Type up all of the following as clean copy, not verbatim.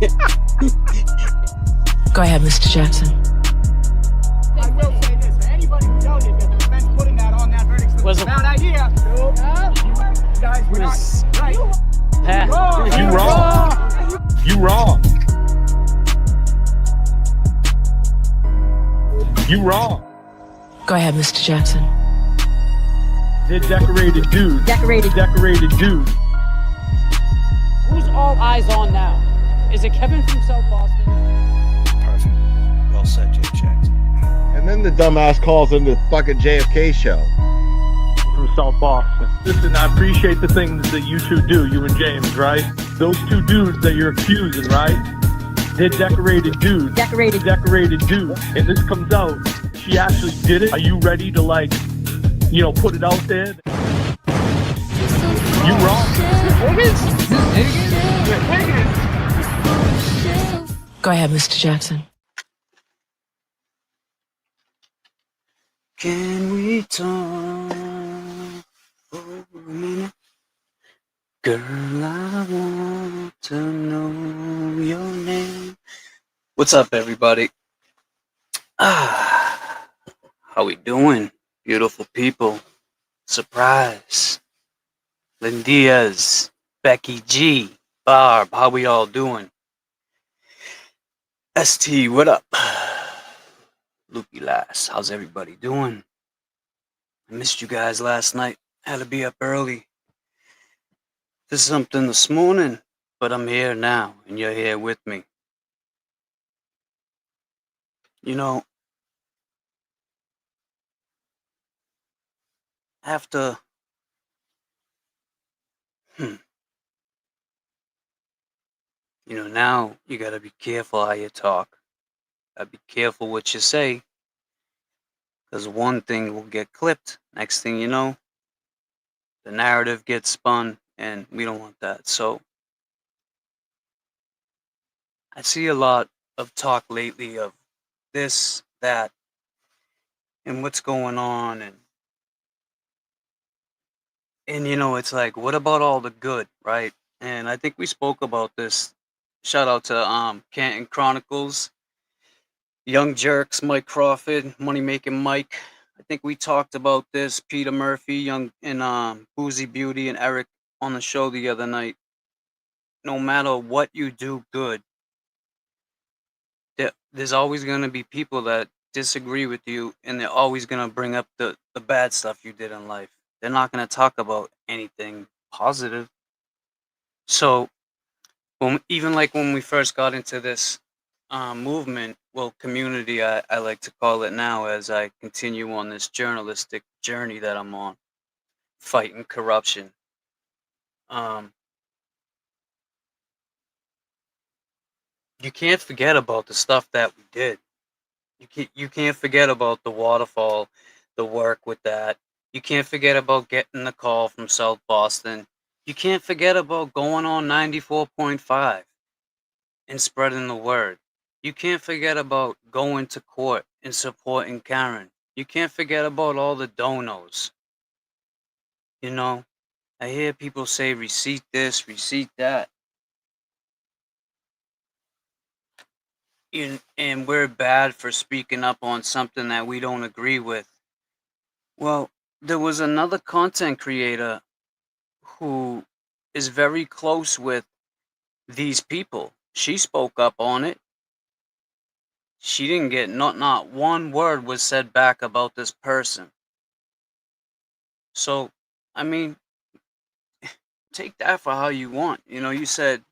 Go ahead, Mr. Jackson. I will say this, for anybody who doubted that the defense putting that on that verdict was a bad idea. You guys were not right. You wrong. You wrong. You wrong. Go ahead, Mr. Jackson. They're decorated dudes. Decorated dudes. Who's all eyes on now? Is it Kevin from South Boston? Perfect. Well said, Jay Jackson. And then the dumbass calls into the fucking JFK show. From South Boston. Listen, I appreciate the things that you two do, you and James, right? Those two dudes that you're accusing, right? They're decorated dudes. Decorated dudes. And this comes out, she actually did it. Are you ready to, like, you know, put it out there? You wrong. Go ahead, Mr. Jackson. Can we talk for a minute? Girl, I want to know your name. What's up, everybody? How we doing? Beautiful people. Surprise. Lynn Diaz, Becky G, Barb, how we all doing? ST, what up? Lukey Lass, how's everybody doing? I missed you guys last night. Had to be up early. Did something this morning, but I'm here now, and you're here with me. You know, after... You know, now you gotta be careful how you talk. Gotta be careful what you say. Because one thing will get clipped. Next thing you know, the narrative gets spun, and we don't want that. So, I see a lot of talk lately of this, that, and what's going on. And you know, it's like, what about all the good, right? And I think we spoke about this. Shout out to Canton Chronicles, Young Jerks, Mike Crawford, Money Making Mike. I think we talked about this. Peter Murphy, Young, and Boozy Beauty, and Eric on the show the other night. No matter what you do good, there's always going to be people that disagree with you, and they're always going to bring up the bad stuff you did in life. They're not going to talk about anything positive. So, even like when we first got into this movement, well, community, I like to call it now, as I continue on this journalistic journey that I'm on, fighting corruption. You can't forget about the stuff that we did. You can't forget about the waterfall, the work with that. You can't forget about getting the call from South Boston. You can't forget about going on 94.5 and spreading the word. You can't forget about going to court and supporting Karen. You can't forget about all the donos. You know, I hear people say receipt this, receipt that. And we're bad for speaking up on something that we don't agree with. Well, there was another content creator who is very close with these people. She spoke up on it. She didn't get, not one word was said back about this person. So, I mean, take that for how you want. You know, you said,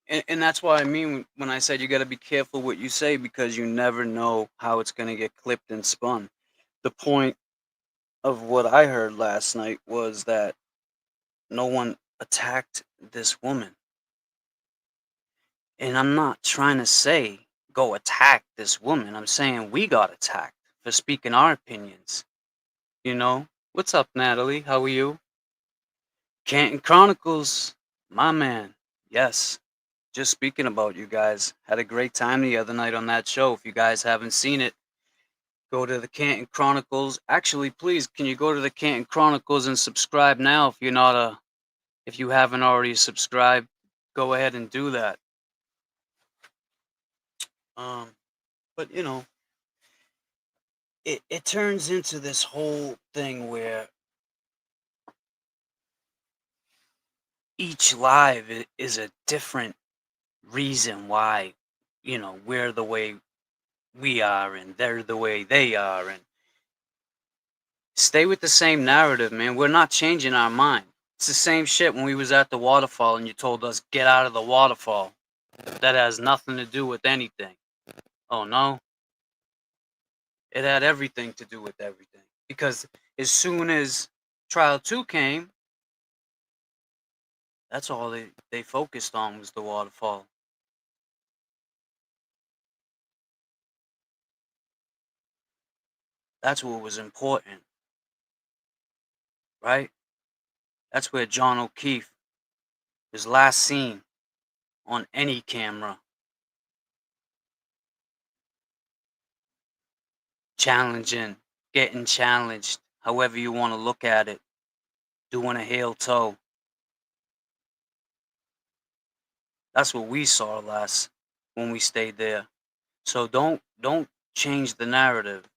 and that's what I mean when I said you got to be careful what you say, because you never know how it's going to get clipped and spun. The point of what I heard last night was that no one attacked this woman. And I'm not trying to say go attack this woman. I'm saying we got attacked for speaking our opinions. You know? What's up, Natalie? How are you? Canton Chronicles, my man. Yes. Just speaking about you guys. Had a great time the other night on that show. If you guys haven't seen it, go to the Canton Chronicles. Actually, please, can you go to the Canton Chronicles and subscribe now if you haven't already subscribed? Go ahead and do that. But you know, it turns into this whole thing where each live is a different reason why, you know, we're the way we are and they're the way they are, and stay with the same narrative, man. We're not changing our mind. It's the same shit when we was at the waterfall and you told us get out of the waterfall. That has nothing to do with anything. Oh no, it had everything to do with everything, because as soon as trial 2 came, that's all they focused on was the waterfall. That's what was important, right? That's where John O'Keefe, his last scene on any camera, challenging, getting challenged, however you want to look at it, doing a heel toe. That's what we saw last when we stayed there. So don't change the narrative.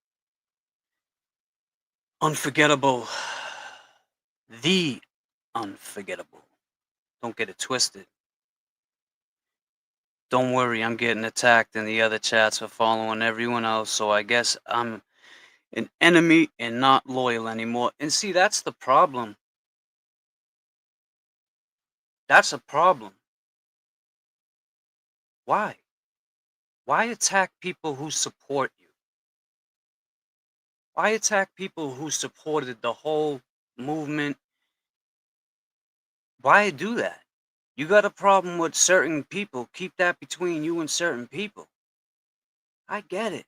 Unforgettable. The unforgettable. Don't get it twisted. Don't worry, I'm getting attacked in the other chats for following everyone else, so I guess I'm an enemy and not loyal anymore. And see, that's the problem. That's a problem. Why? Why attack people who support you? Why attack people who supported the whole movement? Why do that? You got a problem with certain people, keep that between you and certain people. I get it.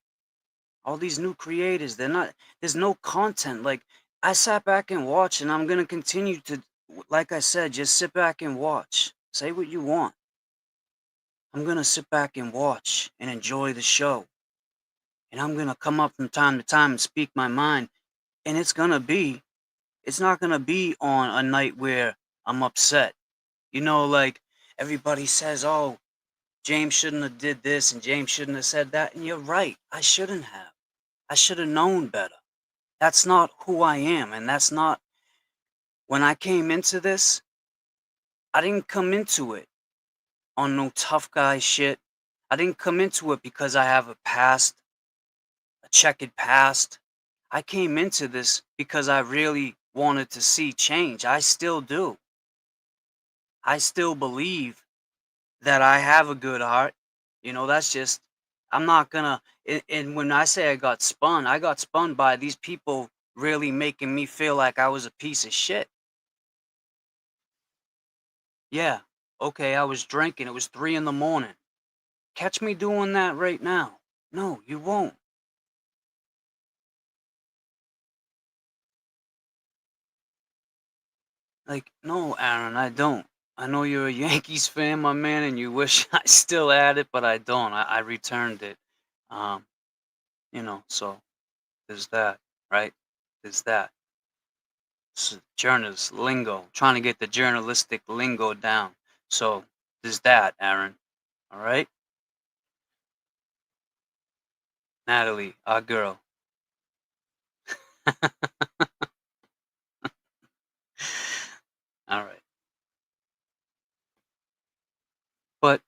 All these new creators, there's no content. Like, I sat back and watched, and I'm going to continue to, like I said, just sit back and watch. Say what you want. I'm going to sit back and watch and enjoy the show. And I'm going to come up from time to time and speak my mind. And it's not going to be on a night where I'm upset. You know, like everybody says, oh, James shouldn't have did this and James shouldn't have said that. And you're right. I shouldn't have. I should have known better. That's not who I am. And that's not, when I came into this, I didn't come into it on no tough guy shit. I didn't come into it because I have a past, a checkered past. I came into this because I really wanted to see change. I still do. I still believe that I have a good heart. You know, that's just, I'm not gonna, and when I say I got spun by these people really making me feel like I was a piece of shit. Yeah, okay, I was drinking. It was 3 a.m. Catch me doing that right now. No, you won't. Like, no, Aaron, I don't. I know you're a Yankees fan, my man, and you wish I still had it, but I don't. I returned it. Um, you know, so there's that, right? There's that. Journalist lingo, trying to get the journalistic lingo down. So there's that, Aaron. All right? Natalie, our girl. All right. But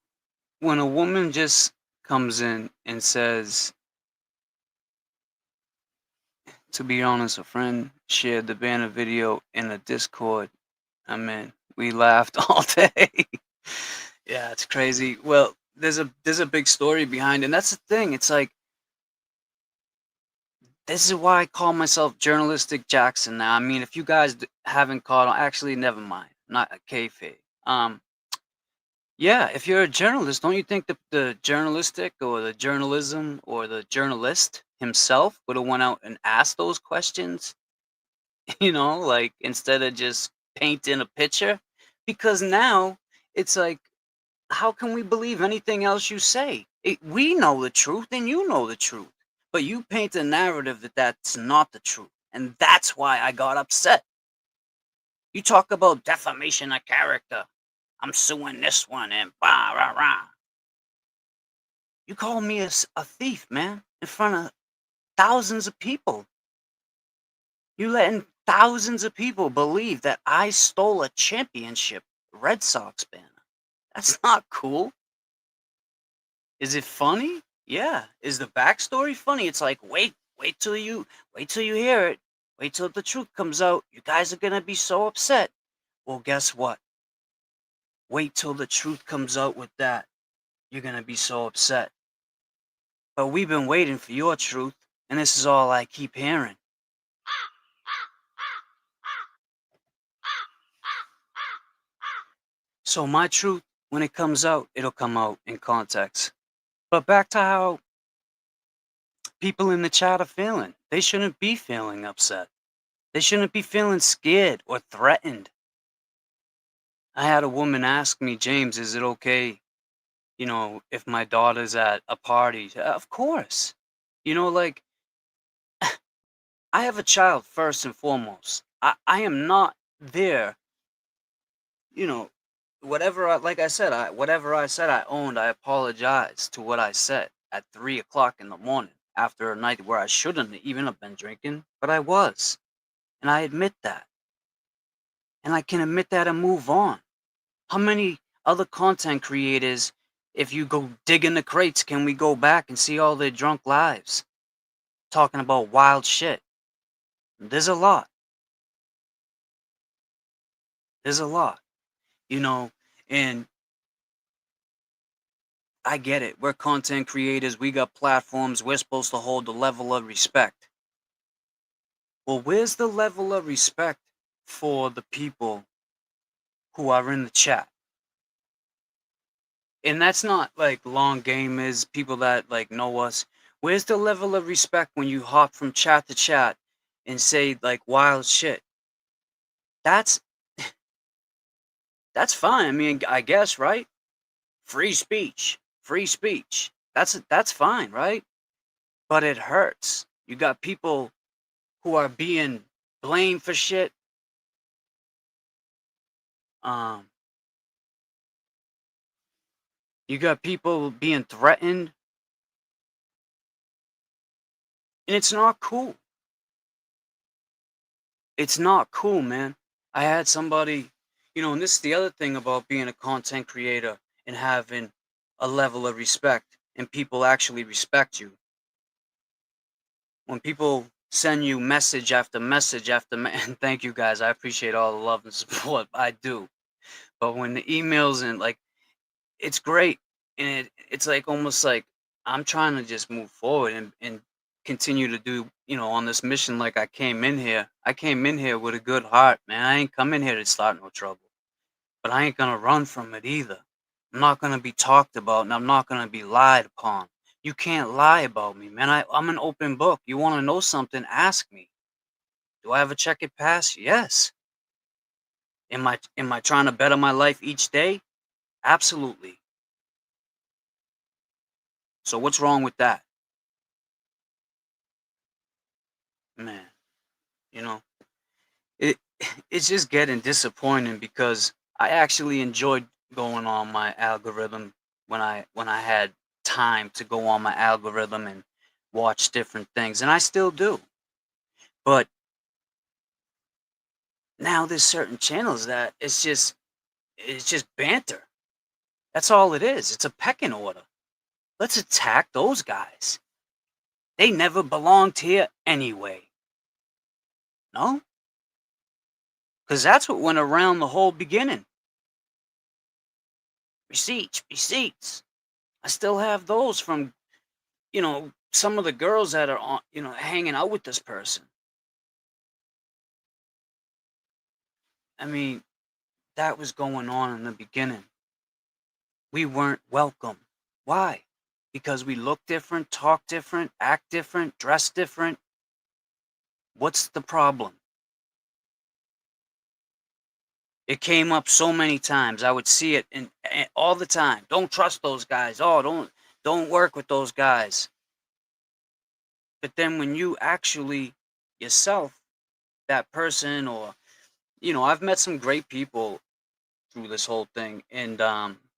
when a woman just comes in and says, to be honest, a friend shared the banner video in a Discord. I mean, we laughed all day. Yeah, it's crazy. Well, there's a big story behind it. And that's the thing. It's like, this is why I call myself Journalistic Jackson now. I mean, if you guys haven't caught on, actually, never mind. Not a kayfabe. Yeah, if you're a journalist, don't you think the journalistic or the journalism or the journalist himself would have went out and asked those questions? You know, like instead of just painting a picture? Because now it's like, how can we believe anything else you say? We know the truth and you know the truth. But you paint a narrative that that's not the truth. And that's why I got upset. You talk about defamation of character. I'm suing this one and bah, rah, rah. You called me a thief, man, in front of thousands of people. You letting thousands of people believe that I stole a championship Red Sox banner. That's not cool. Is it funny? Yeah. Is the backstory funny? It's like, wait till you hear it. Wait till the truth comes out. You guys are gonna be so upset. Well, guess what? Wait till the truth comes out with that. You're gonna be so upset. But we've been waiting for your truth, and this is all I keep hearing. So my truth, when it comes out, it'll come out in context. But back to how people in the chat are feeling. They shouldn't be feeling upset. They shouldn't be feeling scared or threatened. I had a woman ask me, James, is it okay, if my daughter's at a party? Of course. Like, I have a child first and foremost. I am not there, whatever I said, I owned, I apologize to what I said at 3 o'clock in the morning after a night where I shouldn't even have been drinking, but I was. And I admit that. And I can admit that and move on. How many other content creators, if you go dig in the crates, can we go back and see all their drunk lives? Talking about wild shit. There's a lot. And I get it. We're content creators. We got platforms. We're supposed to hold the level of respect. Well, where's the level of respect for the people who are in the chat? And that's not like long gamers, people that like know us. Where's the level of respect when you hop from chat to chat and say like wild shit? That's fine. I mean, I guess, right? Free speech. That's fine, right? But it hurts. You got people who are being blamed for shit. You got people being threatened. And it's not cool. It's not cool, man. I had somebody, and this is the other thing about being a content creator and having a level of respect and people actually respect you. When people send you message after message and thank you guys, I appreciate all the love and support. I do. But when the emails and like, it's great. And it's like almost like I'm trying to just move forward and continue to do, on this mission like I came in here. I came in here with a good heart, man. I ain't come in here to start no trouble. But I ain't going to run from it either. I'm not going to be talked about, and I'm not going to be lied upon. You can't lie about me, man. I'm an open book. You want to know something, ask me. Do I have a checkered past? Yes. Am I trying to better my life each day? Absolutely. So what's wrong with that? Man, it's just getting disappointing because I actually enjoyed going on my algorithm when I had time to go on my algorithm and watch different things, and I still do. But now there's certain channels that it's just banter. That's all it is. It's a pecking order. Let's attack those guys. They never belonged here anyway. No? Because that's what went around the whole beginning. Receipts. I still have those from, some of the girls that are on, hanging out with this person. I mean, that was going on in the beginning. We weren't welcome. Why? Because we look different, talk different, act different, dress different. What's the problem? It came up so many times. I would see it all the time. Don't trust those guys. Oh, don't work with those guys. But then when you actually yourself, that person, or I've met some great people through this whole thing, and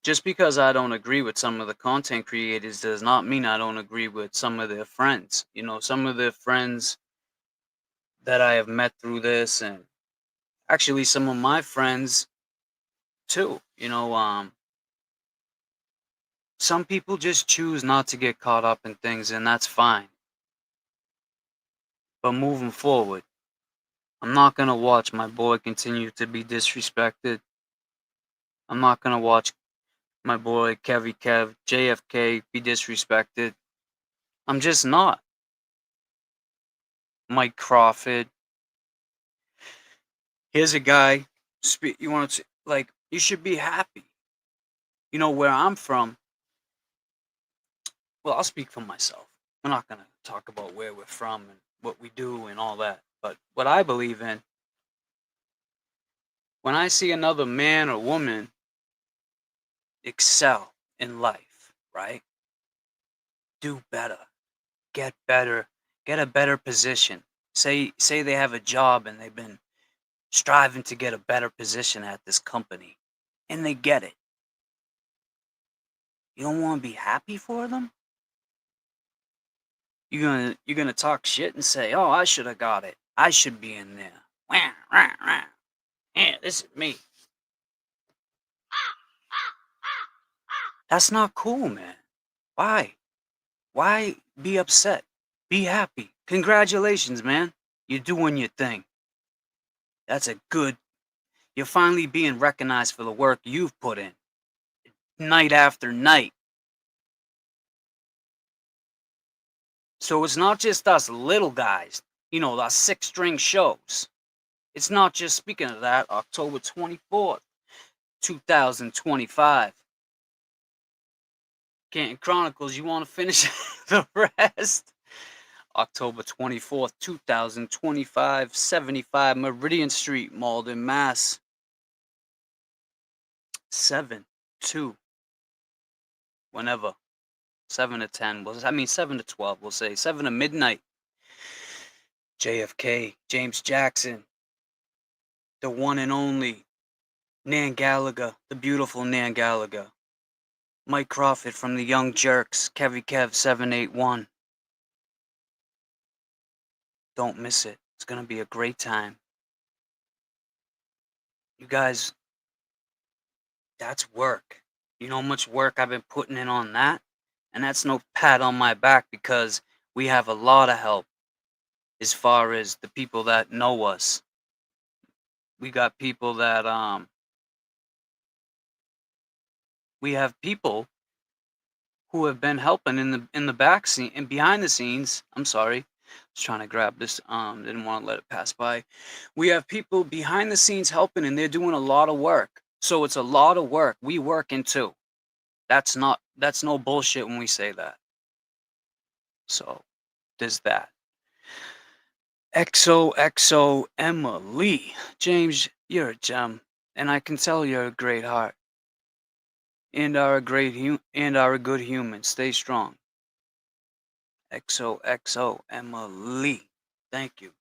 Just because I don't agree with some of the content creators does not mean I don't agree with some of their friends. You know, some of their friends that I have met through this, and actually some of my friends too. Some people just choose not to get caught up in things, and that's fine. But moving forward, I'm not gonna watch my boy continue to be disrespected. I'm not gonna watch my boy Kevy Kev, JFK be disrespected. I'm just not. Mike Crawford. Here's a guy. You want to like? You should be happy. You know where I'm from. Well, I'll speak for myself. We're not gonna talk about where we're from and what we do and all that. But what I believe in, when I see another man or woman excel in life, right? Do better, get a better position. Say they have a job and they've been striving to get a better position at this company, and they get it. You don't want to be happy for them? You're gonna talk shit and say, "Oh, I should have got it. I should be in there." Yeah, this is me. That's not cool, man. Why? Why be upset? Be happy. Congratulations, man. You're doing your thing. That's a good. You're finally being recognized for the work you've put in, night after night. So it's not just us little guys, our 6-string shows. It's not just, speaking of that, October 24th, 2025. Canton Chronicles, you want to finish the rest? October 24th, 2025, 75 Meridian Street, Malden, Mass. 7 to whenever. 7 to 10. 7 to 12, we'll say. 7 to midnight. JFK, James Jackson, the one and only Nan Gallagher, the beautiful Nan Gallagher. Mike Crawford from the Young Jerks, Kevy Kev 781. Don't miss it. It's going to be a great time. You guys, that's work. You know how much work I've been putting in on that? And that's no pat on my back, because we have a lot of help as far as the people that know us. We got people that, we have people who have been helping in the back scene and behind the scenes. I'm sorry. I was trying to grab this. Didn't want to let it pass by. We have people behind the scenes helping, and they're doing a lot of work. So it's a lot of work. We working too. That's no bullshit when we say that. So there's that. XOXO Emily. James, you're a gem, and I can tell you're a great heart. And are a good human. Stay strong. XOXO Emily. Thank you.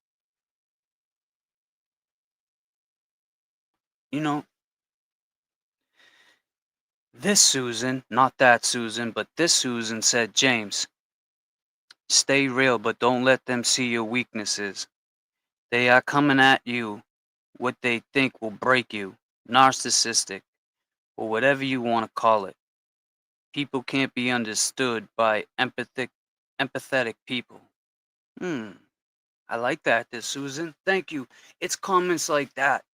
This Susan, not that Susan, but this Susan said, James, stay real, but don't let them see your weaknesses. They are coming at you what they think will break you. Narcissistic, or whatever you want to call it. People can't be understood by empathetic people. I like that, this Susan. Thank you. It's comments like that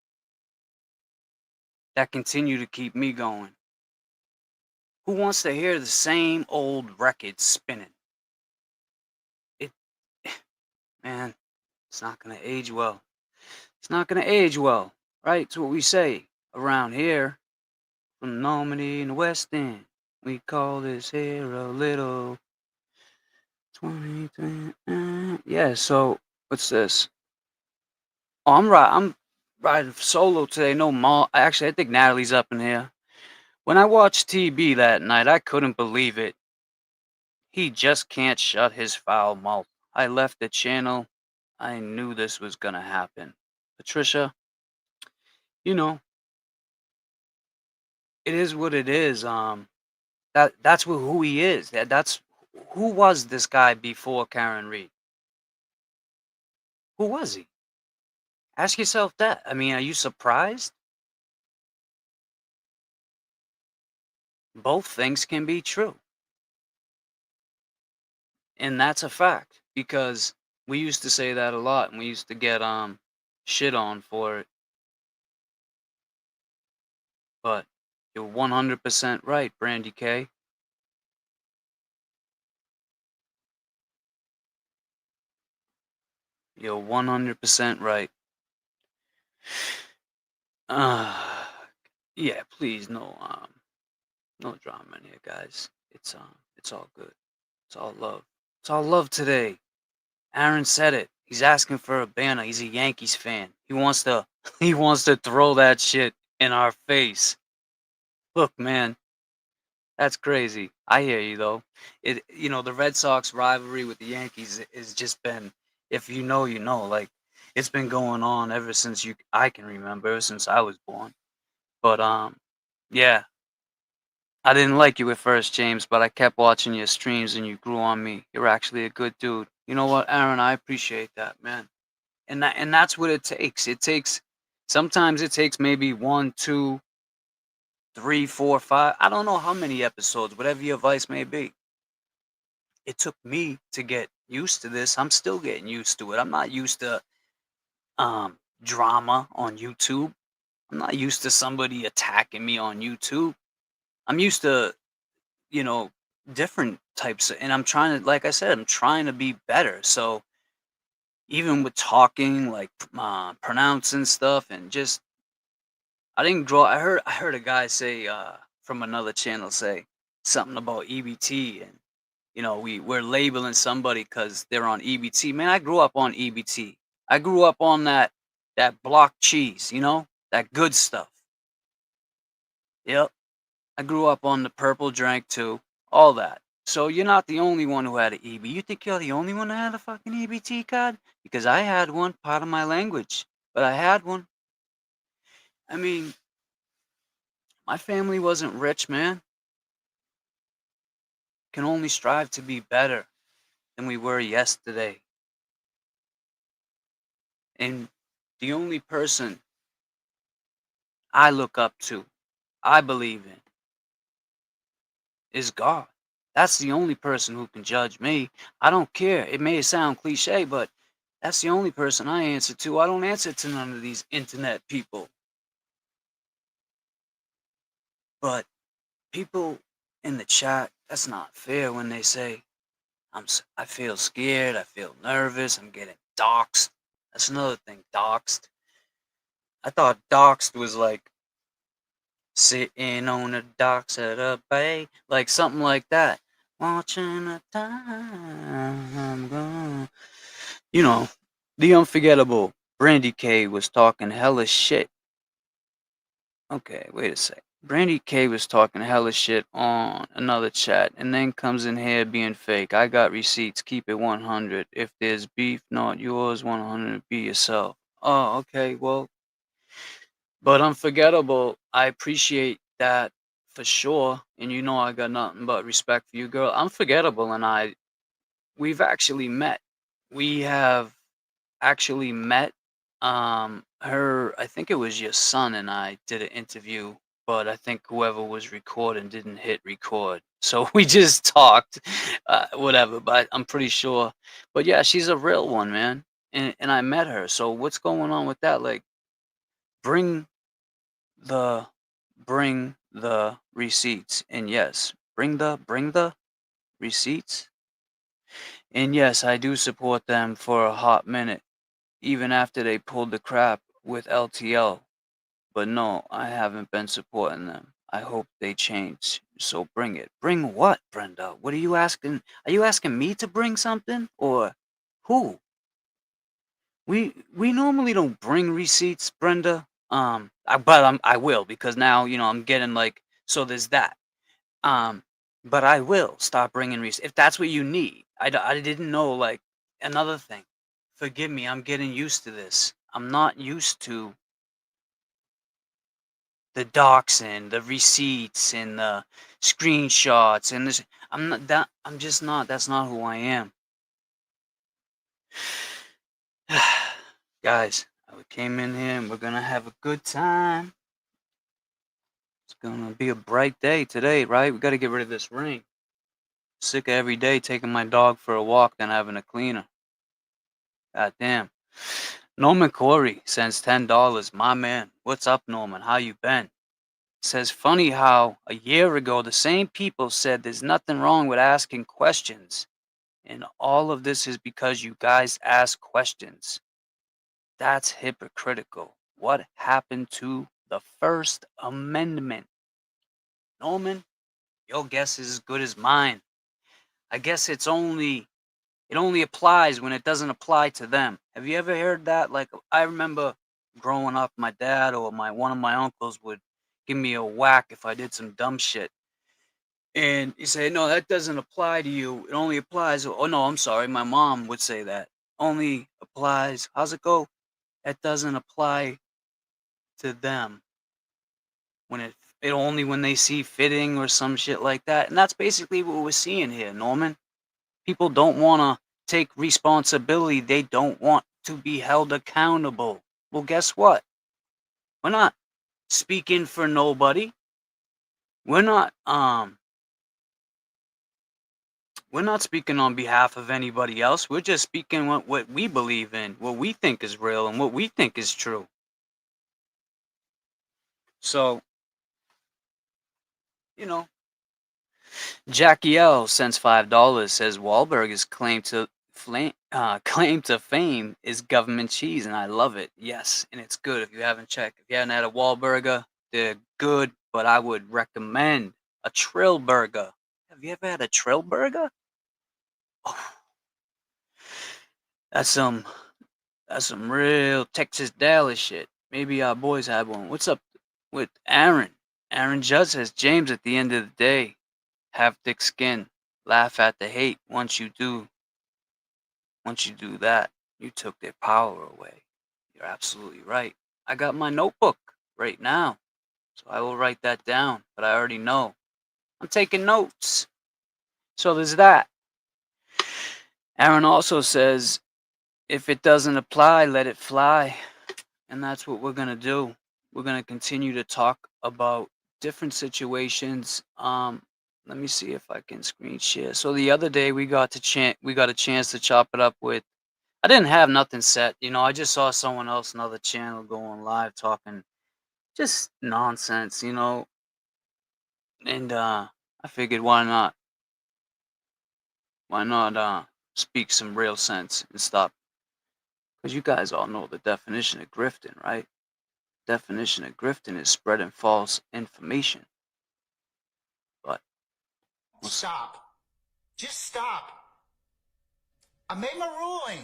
continue to keep me going. Who wants to hear the same old record spinning? Man, it's not going to age well. It's not going to age well, right? It's what we say around here. From Normandy in the West End, we call this here a little 23. Yeah, so what's this? Oh, I'm riding solo today. No, actually, I think Natalie's up in here. When I watched TB that night, I couldn't believe it. He just can't shut his foul mouth. I left the channel. I knew this was gonna happen. Patricia, it is what it is. That's who he is. That's who was this guy before Karen Reed? Who was he? Ask yourself that. I mean, are you surprised? Both things can be true. And that's a fact because we used to say that a lot and we used to get shit on for it. But you're 100% right, Brandy K. You're 100% right. Yeah, please, no drama in here, guys. It's all good. It's all love. It's all love today. Aaron said it. He's asking for a banner. He's a Yankees fan. He wants to throw that shit in our face. Look, man, that's crazy. I hear you though. The Red Sox rivalry with the Yankees has just been, if you know, you know, like it's been going on ever since I can remember, ever since I was born. But yeah. I didn't like you at first, James, but I kept watching your streams and you grew on me. You're actually a good dude. You know what, Aaron? I appreciate that, man. And that's what it takes. Sometimes it takes maybe 1, 2, 3, 4, 5. I don't know how many episodes, whatever your vice may be. It took me to get used to this. I'm still getting used to it. I'm not used to drama on YouTube. I'm not used to somebody attacking me on YouTube. I'm used to, different types and I'm trying to, like I said, I'm trying to be better. So even with talking, like pronouncing stuff and just, I didn't grow. I heard a guy say from another channel say something about EBT and we're labeling somebody because they're on EBT. Man, I grew up on EBT. I grew up on that block cheese, that good stuff. Yep. I grew up on the purple drink too, all that. So you're not the only one who had an EB. You think you're the only one that had a fucking EBT card? Because I had one, part of my language, but I had one. I mean, my family wasn't rich, man. Can only strive to be better than we were yesterday. And the only person I look up to, I believe in, is God. That's the only person who can judge me. I don't care. It may sound cliche, but that's the only person I answer to. I don't answer to none of these internet people. But people in the chat, that's not fair when they say, I feel scared, I feel nervous, I'm getting doxxed. That's another thing, doxxed. I thought doxxed was like sitting on the docks at a bay, like something like that. Watching the time go. The unforgettable Brandy K was talking hella shit. Okay, wait a sec. Brandy K was talking hella shit on another chat and then comes in here being fake. I got receipts. Keep it 100. If there's beef, not yours, 100. Be yourself. Oh, okay. Well, but unforgettable. I appreciate that for sure. And I got nothing but respect for you, girl. Unforgettable and we've actually met. We have actually met. I think it was your son and I did an interview, but I think whoever was recording didn't hit record. So we just talked, whatever, but I'm pretty sure. But yeah, she's a real one, man. And I met her. So what's going on with that? Like, bring the receipts. And yes, bring the receipts. And yes, I do support them for a hot minute, even after they pulled the crap with LTL. But no, I haven't been supporting them. I hope they change. So bring it. Bring what, Brenda? What are you asking? Are you asking me to bring something? Or who? We normally don't bring receipts, Brenda. I will, because now, I'm getting like, so there's that. But I will stop bringing receipts if that's what you need. I didn't know, like, another thing. Forgive me, I'm getting used to this. I'm not used to the doxing, the receipts, and the screenshots, and this. I'm not that. I'm just not. That's not who I am. Guys, I came in here and we're gonna have a good time. It's gonna be a bright day today, right? We gotta get rid of this rain. Sick of every day taking my dog for a walk, then having a cleaner. God damn. Norman Corey sends $10. My man. What's up, Norman? How you been? Says, funny how a year ago the same people said there's nothing wrong with asking questions. And all of this is because you guys ask questions. That's hypocritical. What happened to the First Amendment? Norman, your guess is as good as mine. I guess it only applies when it doesn't apply to them. Have you ever heard that? Like, I remember growing up, my dad or one of my uncles would give me a whack if I did some dumb shit. And he said, no, that doesn't apply to you. It only applies. Oh, no, I'm sorry. My mom would say that. Only applies. How's it go? That doesn't apply to them. When it only when they see fitting or some shit like that. And that's basically what we're seeing here, Norman. People don't want to take responsibility. They don't want to be held accountable. Well, guess what? We're not speaking for nobody. We're not speaking on behalf of anybody else. We're just speaking what we believe in, what we think is real, and what we think is true. So, you know, Jackie L sends $5. Says Wahlburgers claim to fame is government cheese, and I love it. Yes, and it's good. If you haven't checked, if you haven't had a Wahlburger, they're good. But I would recommend a Trill Burger. Have you ever had a Trill Burger? Oh, that's some real Texas Dallas shit. Maybe our boys had one. What's up with Aaron? Aaron Judd says, James, at the end of the day, have thick skin. Laugh at the hate. Once you do that, you took their power away. You're absolutely right. I got my notebook right now, so I will write that down, but I already know. I'm taking notes. So there's that. Aaron also says, if it doesn't apply, let it fly. And that's what we're going to do. We're going to continue to talk about different situations. Let me see if I can screen share. So the other day we got a chance to chop it up with, I didn't have nothing set, I just saw someone else, another channel going live talking just nonsense, and I figured why not speak some real sense and stop, because you guys all know the definition of grifting, right? Definition of grifting is spreading false information. But stop. Just stop. I made my ruling.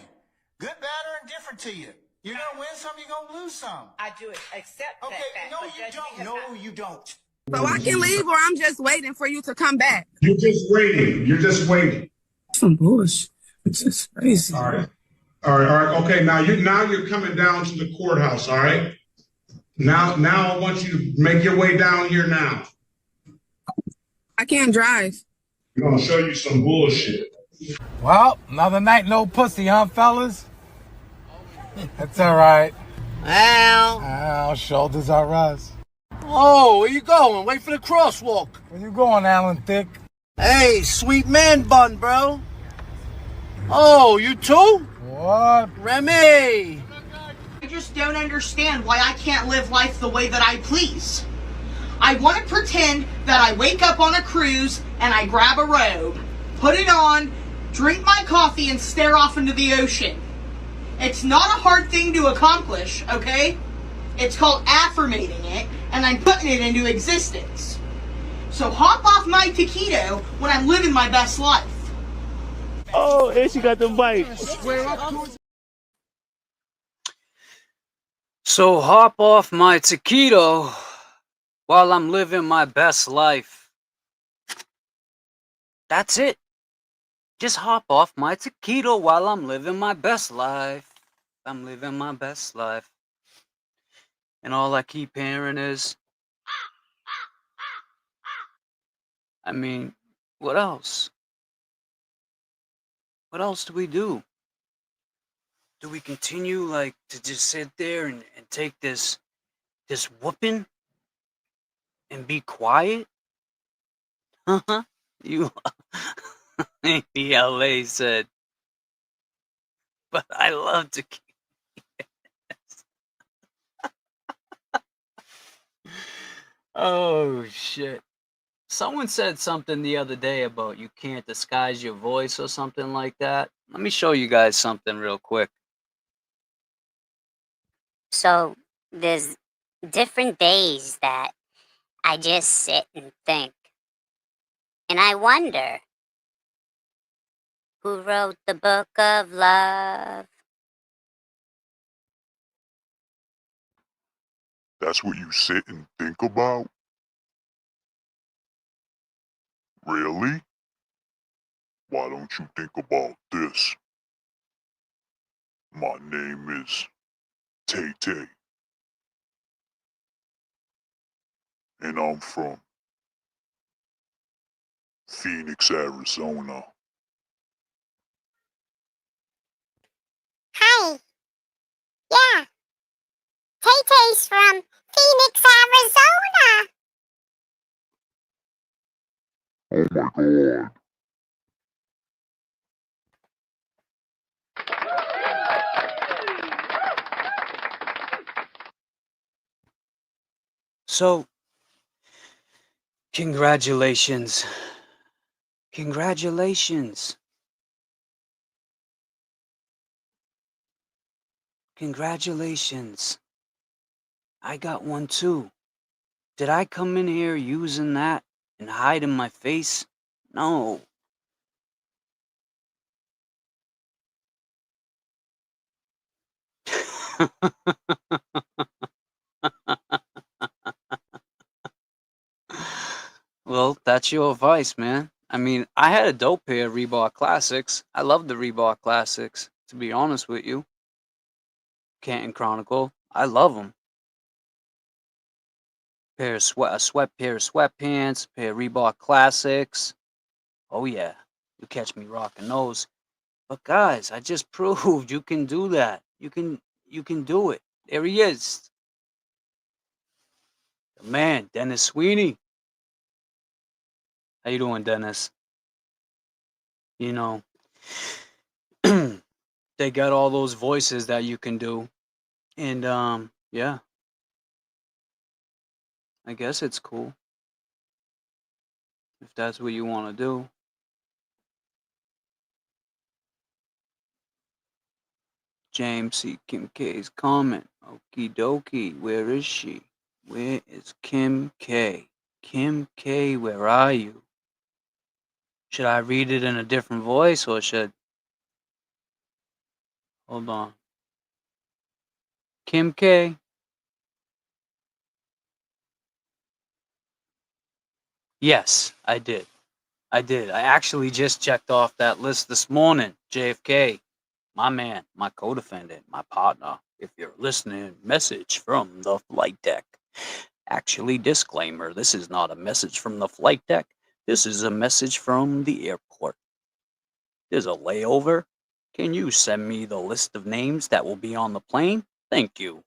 Good, bad, or indifferent to you. You're going to win some, you're going to lose some. I do accept okay, that fact. no, you don't. No, you don't. So I can leave, or I'm just waiting for you to come back. You're just waiting. You're just waiting. Some bullshit. It's just crazy. All right. Okay, now you're coming down to the courthouse, all right? Now I want you to make your way down here now. I can't drive. I'm going to show you some bullshit. Well, another night, no pussy, huh, fellas? That's all right. Well, shoulders are us. Oh, where you going? Wait for the crosswalk. Where you going, Alan Thick? Hey, sweet man bun, bro. Oh, you too? What? Remy! I just don't understand why I can't live life the way that I please. I want to pretend that I wake up on a cruise and I grab a robe, put it on, drink my coffee, and stare off into the ocean. It's not a hard thing to accomplish, okay? It's called affirmating it, and I'm putting it into existence. So hop off my taquito when I'm living my best life. Oh, and she got the bite. So hop off my taquito while I'm living my best life. That's it. Just hop off my taquito while I'm living my best life. I'm living my best life. And all I keep hearing is, I mean, what else? What else do we do? Do we continue like to just sit there and take this whooping and be quiet? You the LA said, but I love to keep Oh shit. Someone said something the other day about you can't disguise your voice or something like that. Let me show you guys something real quick. So there's different days that I just sit and think. And I wonder who wrote the book of love. That's what you sit and think about? Really? Why don't you think about this? My name is Tay Tay. And I'm from Phoenix, Arizona. Hi. Yeah. Tay-Tay's from Phoenix, Arizona. Oh my god. So, congratulations. Congratulations. Congratulations. I got one too. Did I come in here using that and hiding my face? No. Well, that's your advice, man. I mean, I had a dope pair of Reebok Classics. I love the Reebok Classics, to be honest with you. Canton Chronicle. I love them. Pair of sweatpants, pair of Reebok Classics. Oh yeah, you catch me rocking those. But guys, I just proved you can do that. You can do it. There he is. The man, Dennis Sweeney. How you doing, Dennis? You know, they got all those voices that you can do. And yeah. I guess it's cool. If that's what you want to do. James C. Kim K's comment. Okie dokie. Where is she? Where is Kim K? Kim K, where are you? Should I read it in a different voice or should... Hold on. Kim K. Yes, I did. I did. I actually just checked off that list this morning. JFK, my man, my co-defendant, my partner. If you're listening, message from the flight deck. Actually, disclaimer, this is not a message from the flight deck. This is a message from the airport. There's a layover. Can you send me the list of names that will be on the plane? Thank you.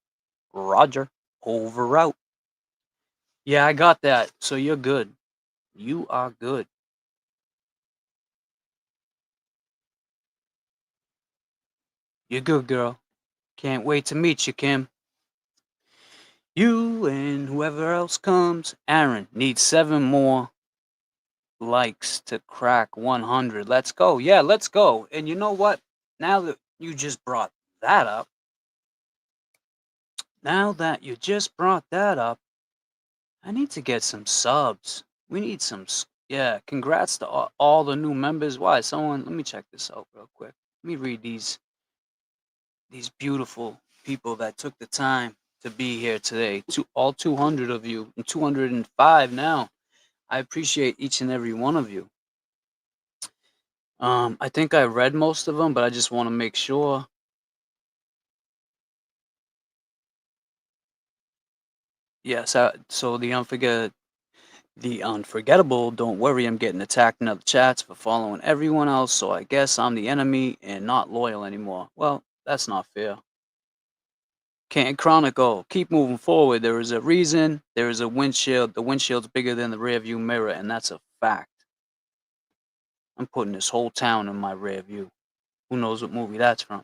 Roger. Over out. Yeah, I got that. So you're good. You are good. You're good, girl. Can't wait to meet you, Kim. You and whoever else comes. Aaron needs 7 more likes to crack 100. Let's go. Yeah, let's go. And you know what? Now that you just brought that up, I need to get some subs. We need some, yeah, congrats to all the new members. Why? Let me check this out real quick. Let me read these beautiful people that took the time to be here today. All 200 of you, and 205 now. I appreciate each and every one of you. I think I read most of them, but I just want to make sure. Yes, so the unforgettable The unforgettable, don't worry, I'm getting attacked in other chats for following everyone else, so I guess I'm the enemy and not loyal anymore. Well, that's not fair. Can't Chronicle, keep moving forward. There is a reason, there is a windshield. The windshield's bigger than the rear view mirror, and that's a fact. I'm putting this whole town in my rear view. Who knows what movie that's from?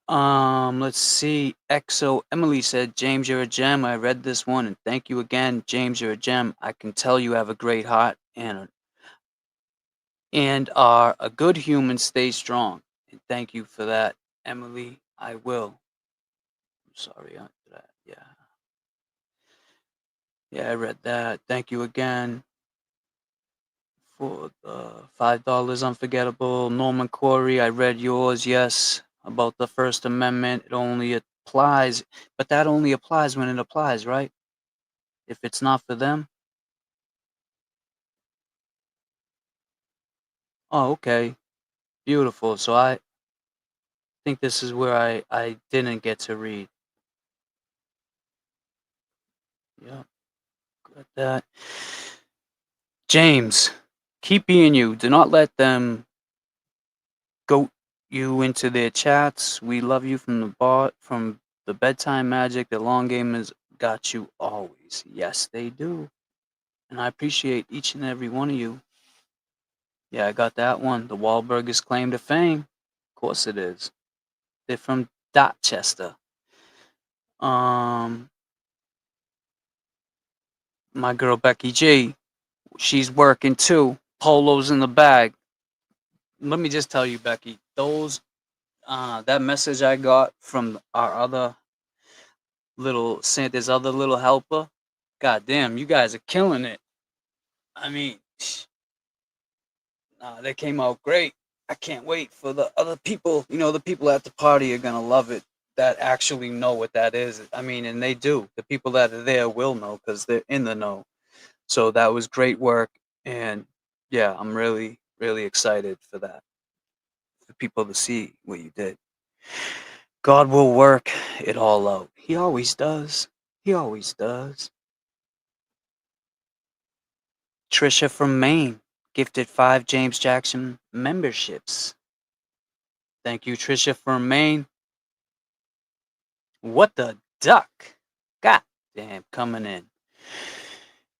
Let's see. EXO Emily said, James, you're a gem. I read this one, and thank you again. James, you're a gem. I can tell you have a great heart and are a good human. Stay strong. And thank you for that, Emily. I will. I'm sorry for that. Yeah, I read that. Thank you again for the $5 unforgettable. Norman Corey, I read yours. Yes, about the First Amendment. It only applies, but that only applies when it applies, right? If it's not for them. Oh, okay. Beautiful. So I think this is where I didn't get to read. Yeah, got that. James, keep being you. Do not let them goat you into their chats. We love you from the bedtime magic. The long game has got you always. Yes, they do. And I appreciate each and every one of you. Yeah, I got that one. The Wahlburgers claim to fame. Of course it is. They're from Dorchester. My girl Becky G, she's working too. Polos in the bag. Let me just tell you, Becky, those that message I got from our other little Santa's other little helper, goddamn, you guys are killing it. I mean, they came out great. I can't wait for the other people. You know, the people at the party are gonna love it that actually know what that is. I mean, and they do. The people that are there will know because they're in the know. So that was great work, and yeah, I'm really, really excited for that. For people to see what you did. God will work it all out. He always does. He always does. Trisha from Maine gifted 5 James Jackson memberships. Thank you, Trisha from Maine. What the duck? God damn, coming in.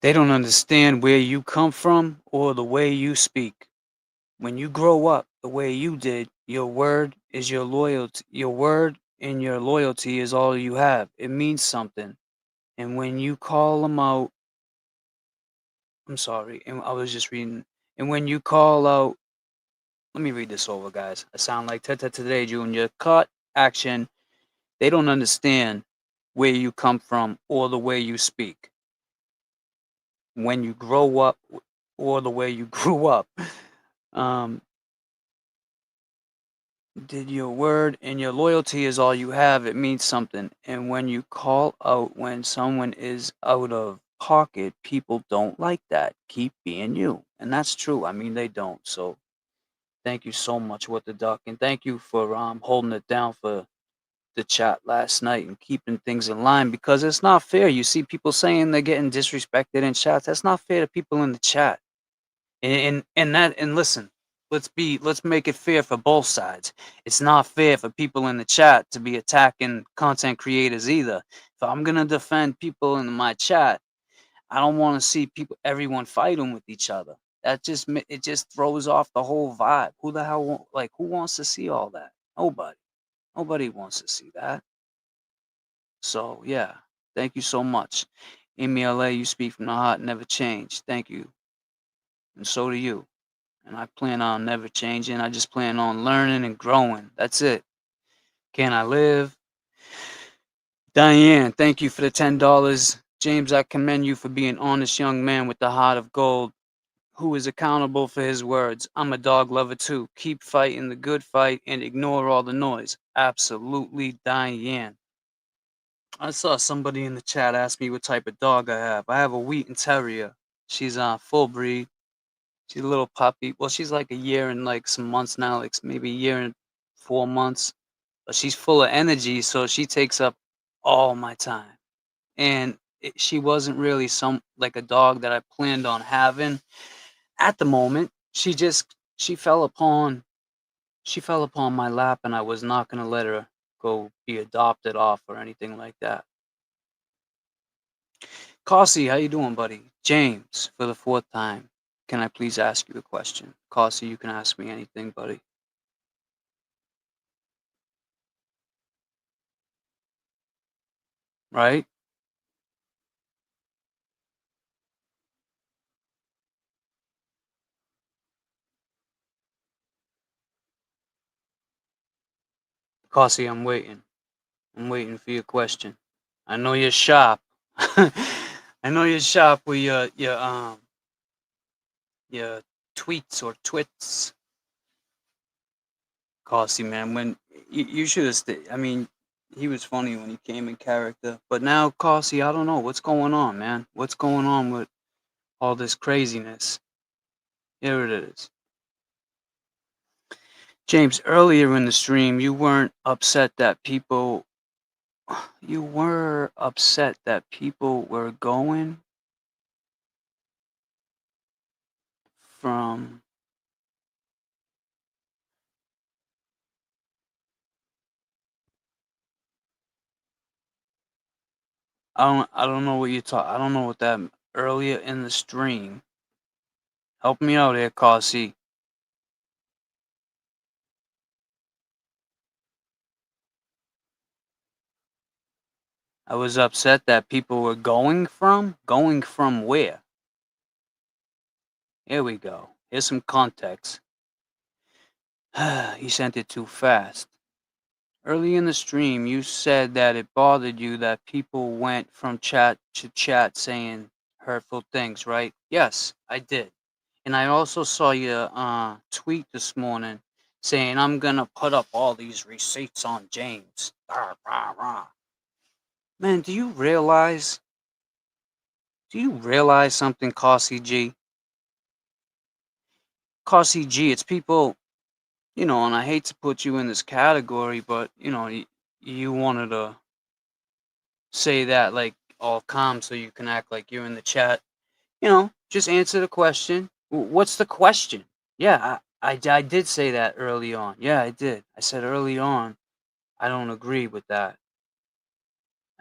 They don't understand where you come from or the way you speak. When you grow up the way you did, your word is your loyalty. Your word and your loyalty is all you have. It means something. And when you call them out, I'm sorry, and I was just reading. And when you call out, let me read this over, guys. I sound like Teta Today Jr. Cut action. They don't understand where you come from or the way you speak. When you grow up or the way you grew up. Did your word and your loyalty is all you have. It means something. And when you call out when someone is out of pocket, people don't like that. Keep being you. And that's true. I mean, they don't. So thank you so much, What the Duck. And thank you for holding it down for the chat last night and keeping things in line, because it's not fair. You see people saying they're getting disrespected in chats. That's not fair to people in the chat. And listen, let's make it fair for both sides. It's not fair for people in the chat to be attacking content creators either. If I'm gonna defend people in my chat, I don't want to see everyone fighting with each other. It just throws off the whole vibe. Who the hell who wants to see all that? Nobody wants to see that. So yeah, thank you so much. Amy LA, you speak from the heart, never change. Thank you. And so do you. And I plan on never changing. I just plan on learning and growing. That's it. Can I live? Diane, thank you for the $10. James, I commend you for being an honest young man with the heart of gold, who is accountable for his words. I'm a dog lover too. Keep fighting the good fight and ignore all the noise. Absolutely, Diane. I saw somebody in the chat ask me what type of dog I have. I have a Wheaten Terrier. She's full breed. She's a little puppy. Well, she's like a year and some months now, maybe a year and 4 months. But she's full of energy, so she takes up all my time. And she wasn't really like a dog that I planned on having at the moment. She fell upon my lap, and I was not gonna let her go be adopted off or anything like that. Kossi, how you doing, buddy? James, for the 4th time. Can I please ask you a question? Kossi, you can ask me anything, buddy. Right? Kossi, I'm waiting. I'm waiting for your question. I know you're sharp. I know you're sharp with your tweets or twits. Kossi, man, when you should have I mean, he was funny when he came in character, but now Kossi, I don't know what's going on, man. What's going on with all this craziness? Here it is. James, earlier in the stream, you weren't upset that people were going from I don't know what you I don't know what that earlier in the stream. Help me out here, Kossi. I was upset that people were going from where? Here we go. Here's some context. He sent it too fast. Early in the stream, you said that it bothered you that people went from chat to chat saying hurtful things, right? Yes, I did. And I also saw your tweet this morning saying, I'm going to put up all these receipts on James. Rah, rah, rah. Man, do you realize something, Kossi G? Kossi G, it's people, and I hate to put you in this category, but, you wanted to say that like all calm so you can act like you're in the chat. Just answer the question. What's the question? Yeah, I did say that early on. Yeah, I did. I said early on, I don't agree with that.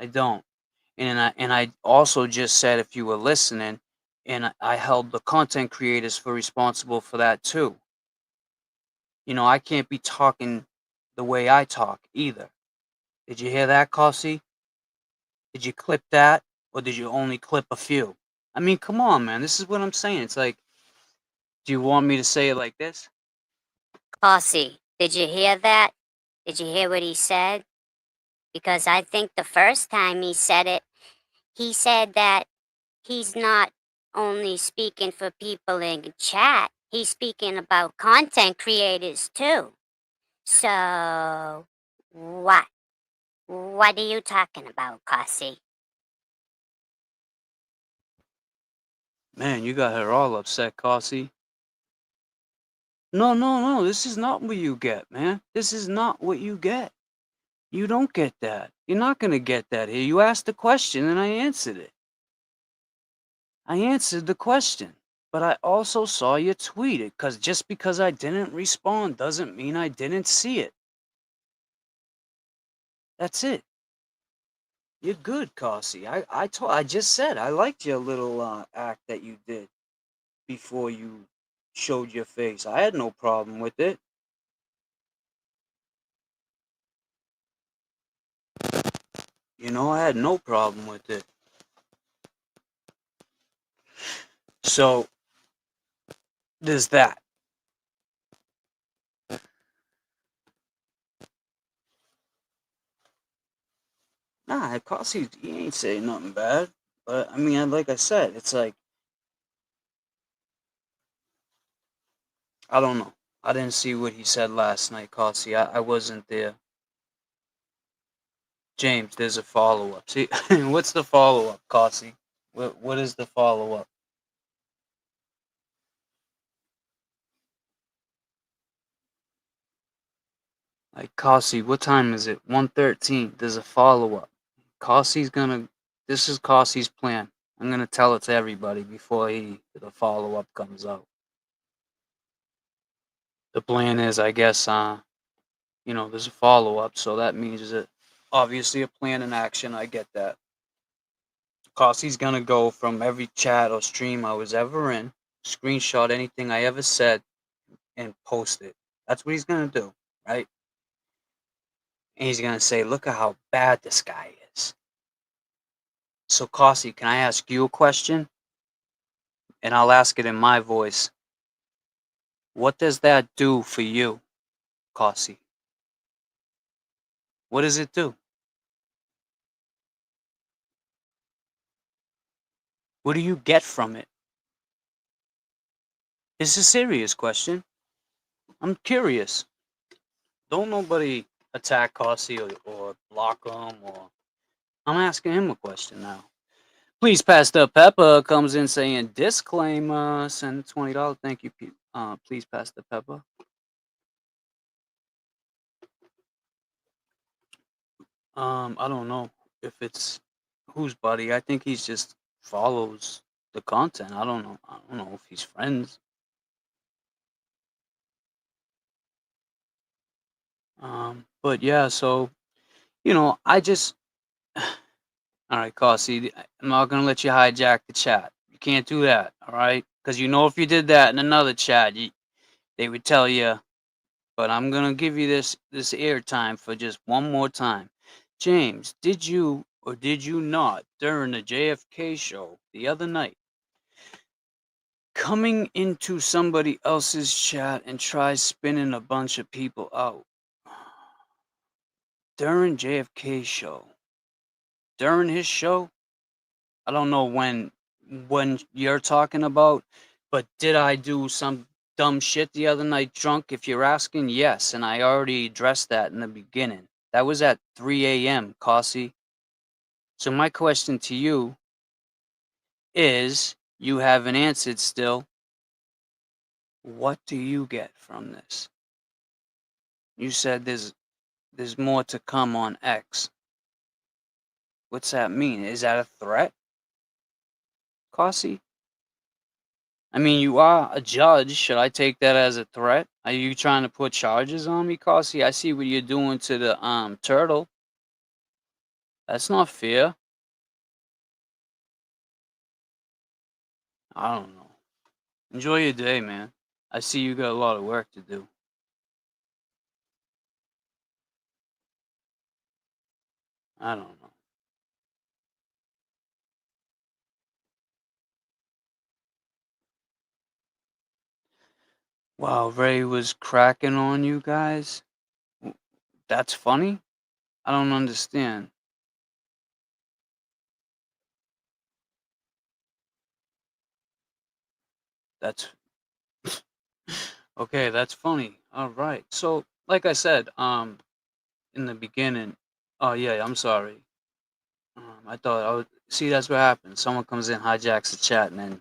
I don't. And I also just said, if you were listening, and I held the content creators for responsible for that too. I can't be talking the way I talk either. Did you hear that, Kossi? Did you clip that, or did you only clip a few? I mean, come on, man. This is what I'm saying. It's like, do you want me to say it like this? Kossi, did you hear that? Did you hear what he said? Because I think the first time he said that he's not only speaking for people in chat, he's speaking about content creators too. So, what? What are you talking about, Kossi? Man, you got her all upset, Kossi. No. This is not what you get, man. This is not what you get. You don't get that. You're not going to get that here. You asked the question and I answered it. I answered the question. But I also saw you tweet it, because just because I didn't respond doesn't mean I didn't see it. That's it. You're good, Kossi. I just said I liked your little act that you did before you showed your face. I had no problem with it. I had no problem with it. So, there's that. Nah, Kossi, he ain't saying nothing bad. But, I mean, like I said, it's like, I don't know. I didn't see what he said last night, Kossi. I wasn't there. James, there's a follow-up. See, what's the follow-up, Kossi? What is the follow-up? Like, Kossi, what time is it? 1:13. There's a follow-up. Kossi's gonna This is Cassie's plan. I'm gonna tell it to everybody before the follow-up comes out. The plan is, I guess, there's a follow-up, so that means that obviously a plan in action. I get that. Cassie's gonna go from every chat or stream I was ever in, screenshot anything I ever said, and post it. That's what he's gonna do, right? And he's gonna say, look at how bad this guy is. So Cassie, can I ask you a question? And I'll ask it in my voice. What does that do for you, Cassie? What does it do? What do you get from it? It's a serious question. I'm curious. Don't nobody attack Cassie or block him, or I'm asking him a question now. Please, Pastor Pepper comes in saying disclaimer. Send $20. Thank you. Please, Pastor Pepper. I don't know if it's whose buddy. I think he's just follows the content. I don't know if he's friends. But yeah, so I just all right, Cassie, I'm not gonna let you hijack the chat. You can't do that, all right? Because if you did that in another chat, they would tell you. But I'm gonna give you this airtime for just one more time. James, did you or did you not during the JFK show the other night coming into somebody else's chat and try spinning a bunch of people out during JFK show? During his show, I don't know when you're talking about, but did I do some dumb shit the other night drunk? If you're asking, yes, and I already addressed that in the beginning. That was at 3 a.m., Cassie. So my question to you is, you haven't answered still. What do you get from this? You said there's more to come on X. What's that mean? Is that a threat, Cassie? I mean, you are a judge. Should I take that as a threat? Are you trying to put charges on me, Cassie? I see what you're doing to the turtle. That's not fair. I don't know. Enjoy your day, man. I see you got a lot of work to do. I don't know. Wow, Ray was cracking on you guys? That's funny? I don't understand. That's okay, that's funny. All right. So, like I said, in the beginning, oh yeah, I'm sorry. I thought I would see that's what happens. Someone comes in, hijacks the chat, and then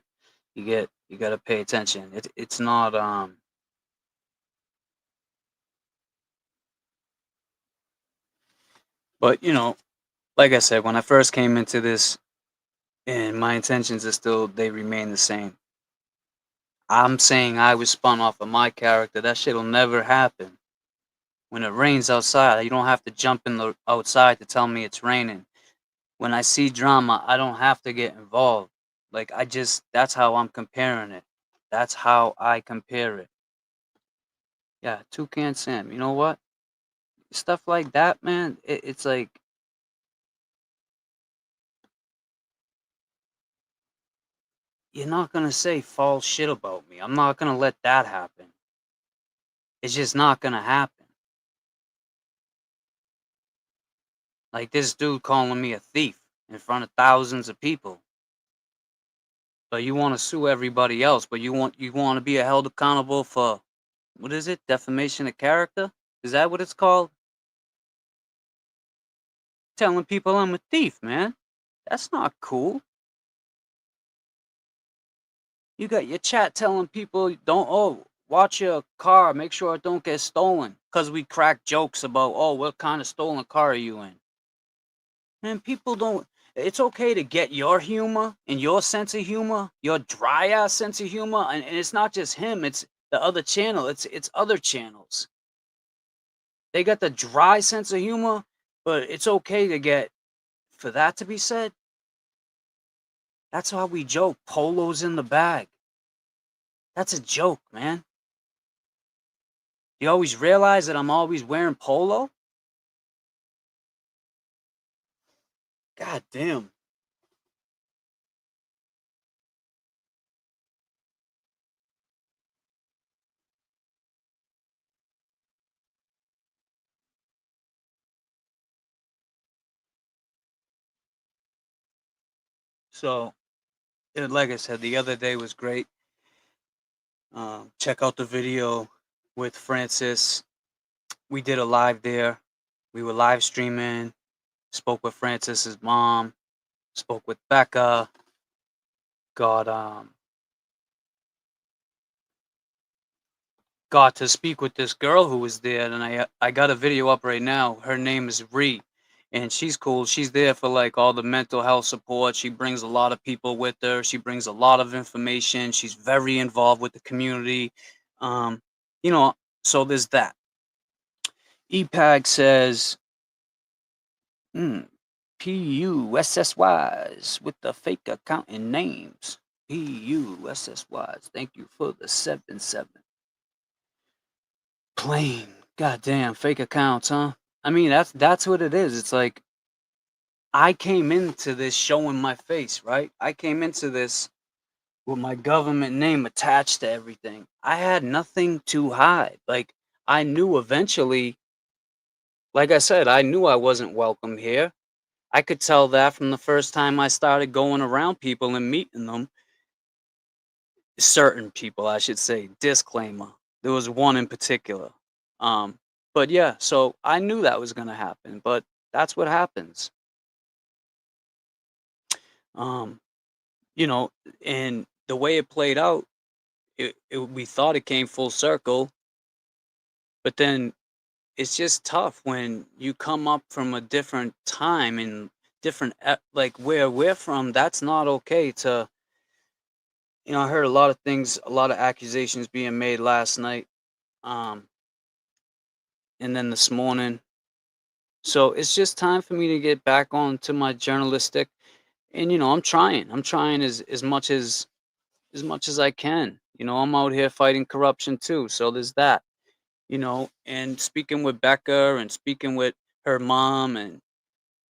you gotta pay attention. It's not but like I said, when I first came into this, and my intentions they remain the same. I'm saying I was spun off of my character. That shit'll never happen. When it rains outside, you don't have to jump outside to tell me it's raining. When I see drama, I don't have to get involved. Like, that's how I'm comparing it. That's how I compare it. Yeah, Toucan Sam. You know what? Stuff like that, man, it's like, you're not going to say false shit about me. I'm not going to let that happen. It's just not going to happen. Like this dude calling me a thief in front of thousands of people. But you want to sue everybody else, but you want to be held accountable for, what is it? Defamation of character? Is that what it's called? Telling people I'm a thief, man. That's not cool. You got your chat telling people, watch your car, make sure it don't get stolen. Because we crack jokes about, what kind of stolen car are you in? And people don't, It's okay to get your humor and your sense of humor, your dry ass sense of humor, and it's not just him. It's the other channel. It's other channels. They got the dry sense of humor, but it's okay to get for that to be said. That's how we joke. Polo's in the bag. That's a joke, man. You always realize that I'm always wearing polo? God damn. So, like I said, the other day was great. Check out the video with Francis. We did a live there. We were live streaming. Spoke with Francis's mom. Spoke with Becca. Got to speak with this girl who was there, and I got a video up right now. Her name is Ree, and she's cool. She's there for like all the mental health support. She brings a lot of people with her. She brings a lot of information. She's very involved with the community. You know, so there's that. EPAG says, PUSSYs with the fake accounting names. PUSSYs. Thank you for the 7-7. Plain. Goddamn, fake accounts, huh? I mean, that's what it is. It's like I came into this showing my face, right? I came into this with my government name attached to everything. I had nothing to hide. Like, I knew eventually, like I said, I knew I wasn't welcome here. I could tell that from the first time I started going around people and meeting them. Certain people, I should say. Disclaimer. There was one in particular. But yeah, so I knew that was going to happen, but that's what happens. You know, and the way it played out, we thought it came full circle, but then it's just tough when you come up from a different time and different, like where we're from, that's not okay to, you know, I heard a lot of things, a lot of accusations being made last night. And then this morning. So it's just time for me to get back on to my journalistic, and you know, I'm trying as much as I can. You know, I'm out here fighting corruption too. So there's that, you know, and speaking with Becca and speaking with her mom and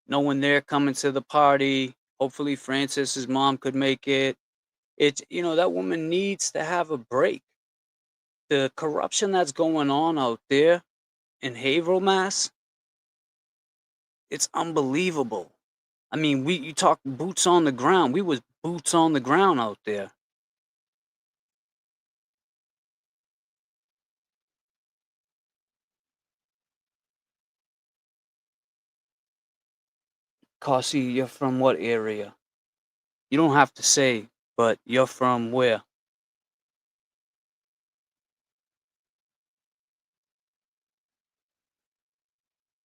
knowing they're coming to the party. Hopefully Francis's mom could make it. It's, you know, that woman needs to have a break. The corruption that's going on out there in Haverhill, Mass, it's unbelievable. I mean, you talk boots on the ground. We was boots on the ground out there. Kasi, you're from what area? You don't have to say, but you're from where?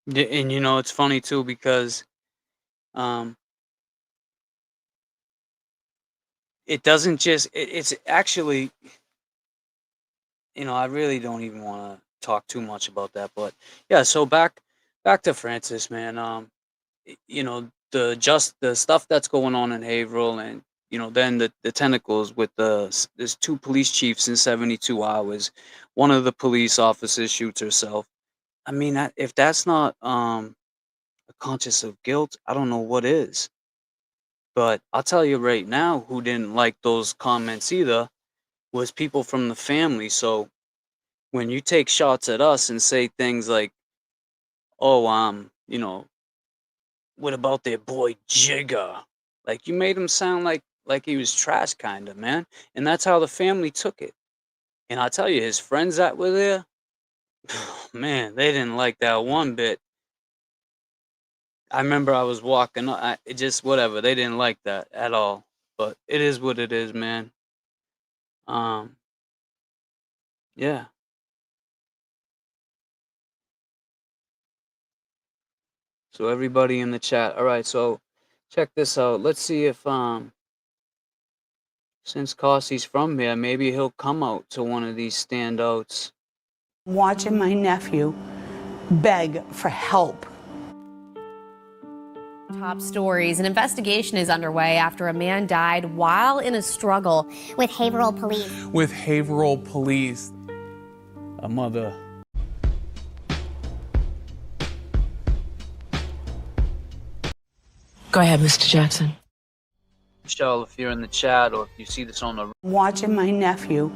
Yeah, and you know, it's funny too because it doesn't just it's actually, you know, I really don't even want to talk too much about that, but yeah, so back to Francis, man. You know, the stuff that's going on in Haverhill, and you know, then the tentacles with there's 2 police chiefs in 72 hours. One of the police officers shoots herself. I mean, if that's not a conscience of guilt, I don't know what is. But I'll tell you right now, who didn't like those comments either was people from the family. So when you take shots at us and say things like, "Oh, you know, what about their boy Jigga?" Like, you made him sound like he was trash, kind of, man. And that's how the family took it. And I'll tell you, his friends that were there, man, they didn't like that one bit. I remember I was walking up, it just whatever. They didn't like that at all. But it is what it is, man. Yeah. So everybody in the chat. All right, so Check this out. Let's see if since Cassie's from here, maybe he'll come out to one of these standouts. Watching my nephew beg for help. Top stories. An investigation is underway after a man died while in a struggle with Haverhill police. A mother. Go ahead, Mr. Jackson. Michelle, if you're in the chat or if you see this on the Watching my nephew.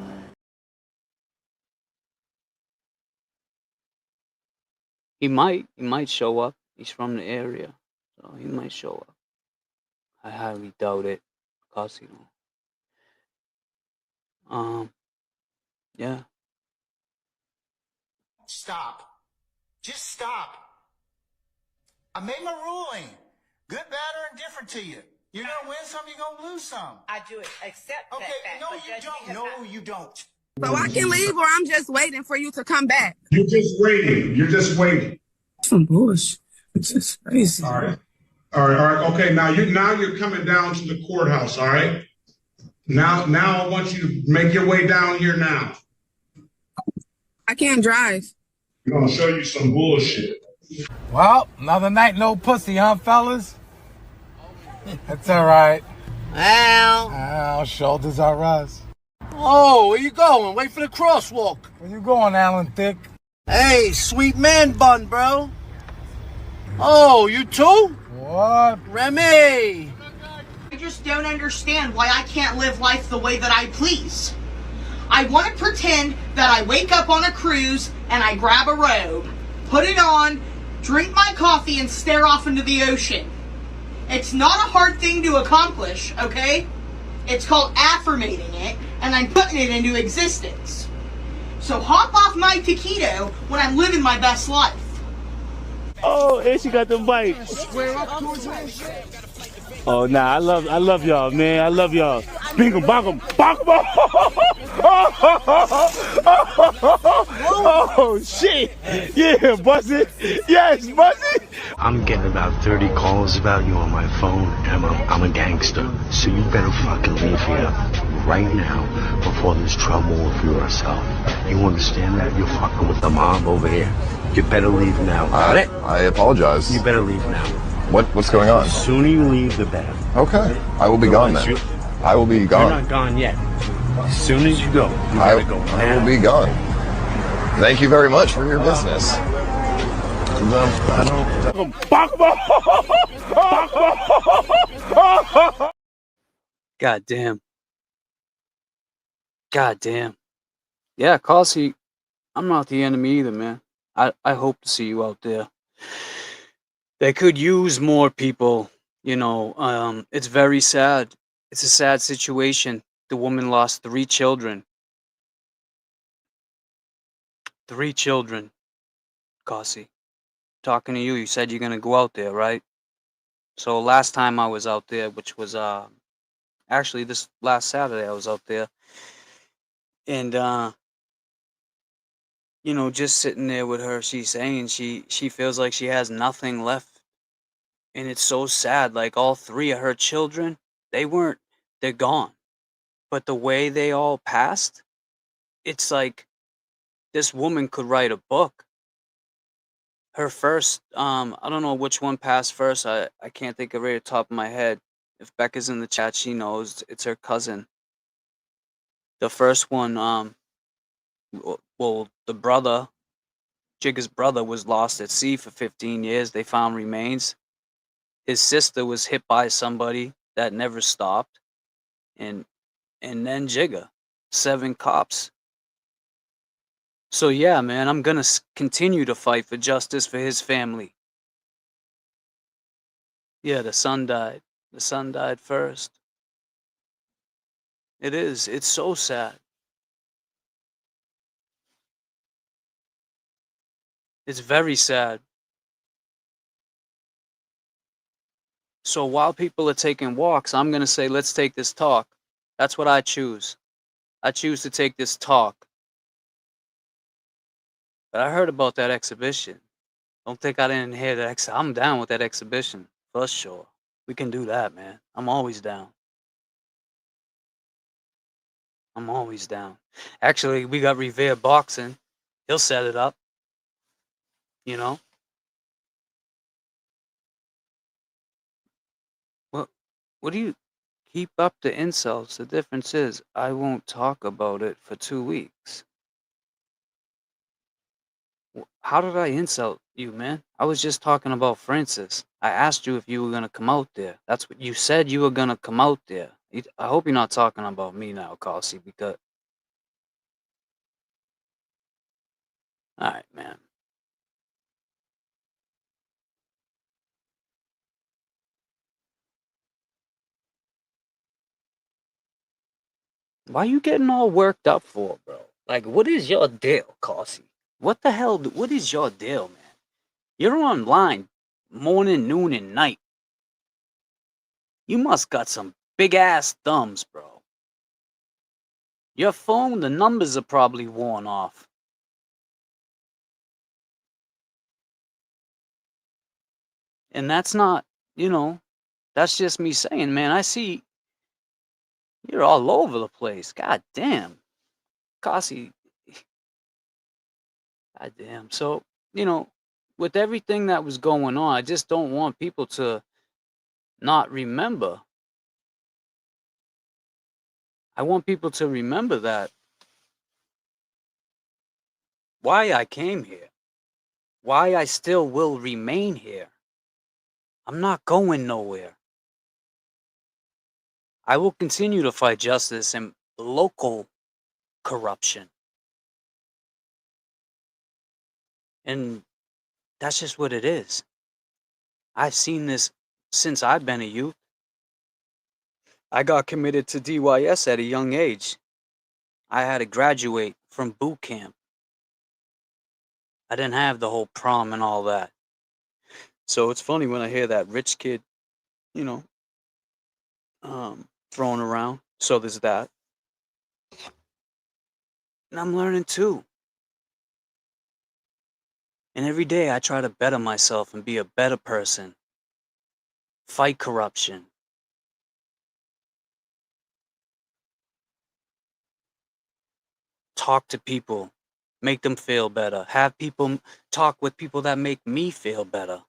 he might show up. He's from the area, so he might show up. I highly doubt it, cause you know. Yeah. Stop. Just stop. I made my ruling. Good, bad, or indifferent to you. You're gonna win some, you're gonna lose some. I do accept Okay, no, you don't. No, you don't. So I can leave or I'm just waiting for you to come back. You're just waiting. You're just waiting. Some bullshit. It's just crazy. All right. All right. Okay. Now you're coming down to the courthouse. All right. Now I want you to make your way down here now. I can't drive. I'm gonna show you some bullshit. Well, another night, no pussy, huh, fellas? That's all right. Well, shoulders are us. Oh, where you going? Wait for the crosswalk. Where you going, Alan Thick? Hey, sweet man bun, bro. Oh, you too? What? Remy! I just don't understand why I can't live life the way that I please. I want to pretend that I wake up on a cruise and I grab a robe, put it on, drink my coffee, and stare off into the ocean. It's not a hard thing to accomplish, okay? It's called affirmating it, and I'm putting it into existence. So hop off my taquito when I'm living my best life. Oh, and she got the bite. Oh, nah, I love y'all, man. I love y'all. Bing 'em, bong 'em, bong 'em. Oh, shit. Yeah, Bussy. Yes, Bussy. I'm getting about 30 calls about you on my phone, and I'm a gangster. So you better fucking leave here right now before there's trouble with yourself. You understand that? You're fucking with the mob over here. You better leave now. I apologize. You better leave now. What's going on? The sooner you leave, the better. Okay. I will be gone then. I will be gone. You're not gone yet. As soon as you go, you gotta go now. I will be gone. Thank you very much for your business. God damn. God damn. Yeah, Cassie, I'm not the enemy either, man. I hope to see you out there. They could use more people, you know. It's very sad. It's a sad situation. The woman lost 3 children. 3 children, Cassie. Talking to you, you said you're gonna go out there, right? So last time I was out there, which was actually this last Saturday, I was out there, and you know, just sitting there with her, she's saying she feels like she has nothing left, and it's so sad. Like all 3 of her children, they're gone, but the way they all passed, it's like this woman could write a book. Her first, I don't know which one passed first. I can't think of it at the top of my head. If Becca's in the chat, she knows. It's her cousin. The first one, well, the brother, Jigga's brother, was lost at sea for 15 years. They found remains. His sister was hit by somebody that never stopped. And then Jigga, 7 cops. So yeah, man, I'm gonna continue to fight for justice for his family. Yeah, the son died. The son died first. It is. It's so sad. It's very sad. So while people are taking walks, I'm gonna say, let's take this talk. That's what I choose. I choose to take this talk. But I heard about that exhibition. Don't think I didn't hear that. I'm down with that exhibition, for sure. We can do that, man. I'm always down. I'm always down. Actually, we got Revere Boxing. He'll set it up. You know? What do you keep up the insults? The difference is I won't talk about it for 2 weeks. How did I insult you, man? I was just talking about Francis. I asked you if you were gonna come out there. That's what you said, you were gonna come out there. I hope you're not talking about me now, Carsey, because... Alright, man. Why you getting all worked up for, bro? Like, what is your deal, Carsey? What the hell? What is your deal, man? You're online morning, noon, and night. You must got some big ass thumbs, bro. Your phone, the numbers are probably worn off. And that's not, you know, that's just me saying, man. I see you're all over the place. God damn. Carsey. God damn. So, you know, with everything that was going on, I just don't want people to not remember. I want people to remember that why I came here, why I still will remain here. I'm not going nowhere. I will continue to fight justice and local corruption. And that's just what it is. I've seen this since I've been a youth. I got committed to DYS at a young age. I had to graduate from boot camp. I didn't have the whole prom and all that. So it's funny when I hear that rich kid, you know, thrown around. So there's that. And I'm learning too. And every day I try to better myself and be a better person. Fight corruption. Talk to people. Make them feel better. Have people talk with people that make me feel better.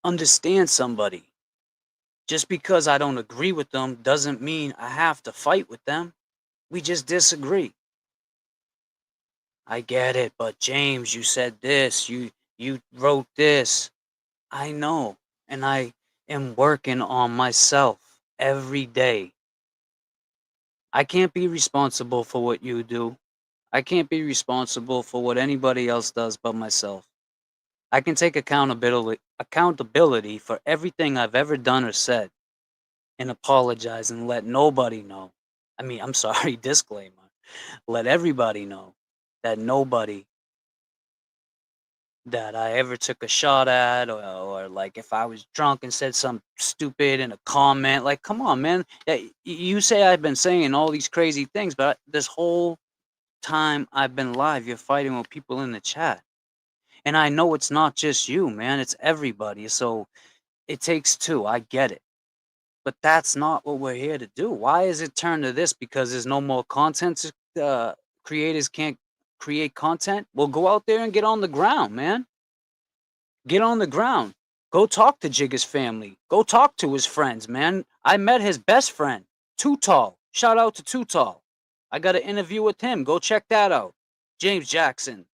Understand somebody. Just because I don't agree with them doesn't mean I have to fight with them. We just disagree. I get it, but James, you said this, you wrote this. I know, and I am working on myself every day. I can't be responsible for what you do. I can't be responsible for what anybody else does but myself. I can take accountability for everything I've ever done or said and apologize and let nobody know. I mean, I'm sorry, disclaimer. Let everybody know that nobody that I ever took a shot at or like if I was drunk and said something stupid in a comment, like, come on, man. You say I've been saying all these crazy things, but this whole time I've been live, you're fighting with people in the chat. And I know it's not just you, man. It's everybody. So it takes two. I get it. But that's not what we're here to do. Why is it turned to this? Because there's no more content. Creators can't create content. Well, go out there and get on the ground, man. Get on the ground. Go talk to Jigga's family. Go talk to his friends, man. I met his best friend, Too Tall. Shout out to Too Tall. I got an interview with him. Go check that out. James Jackson.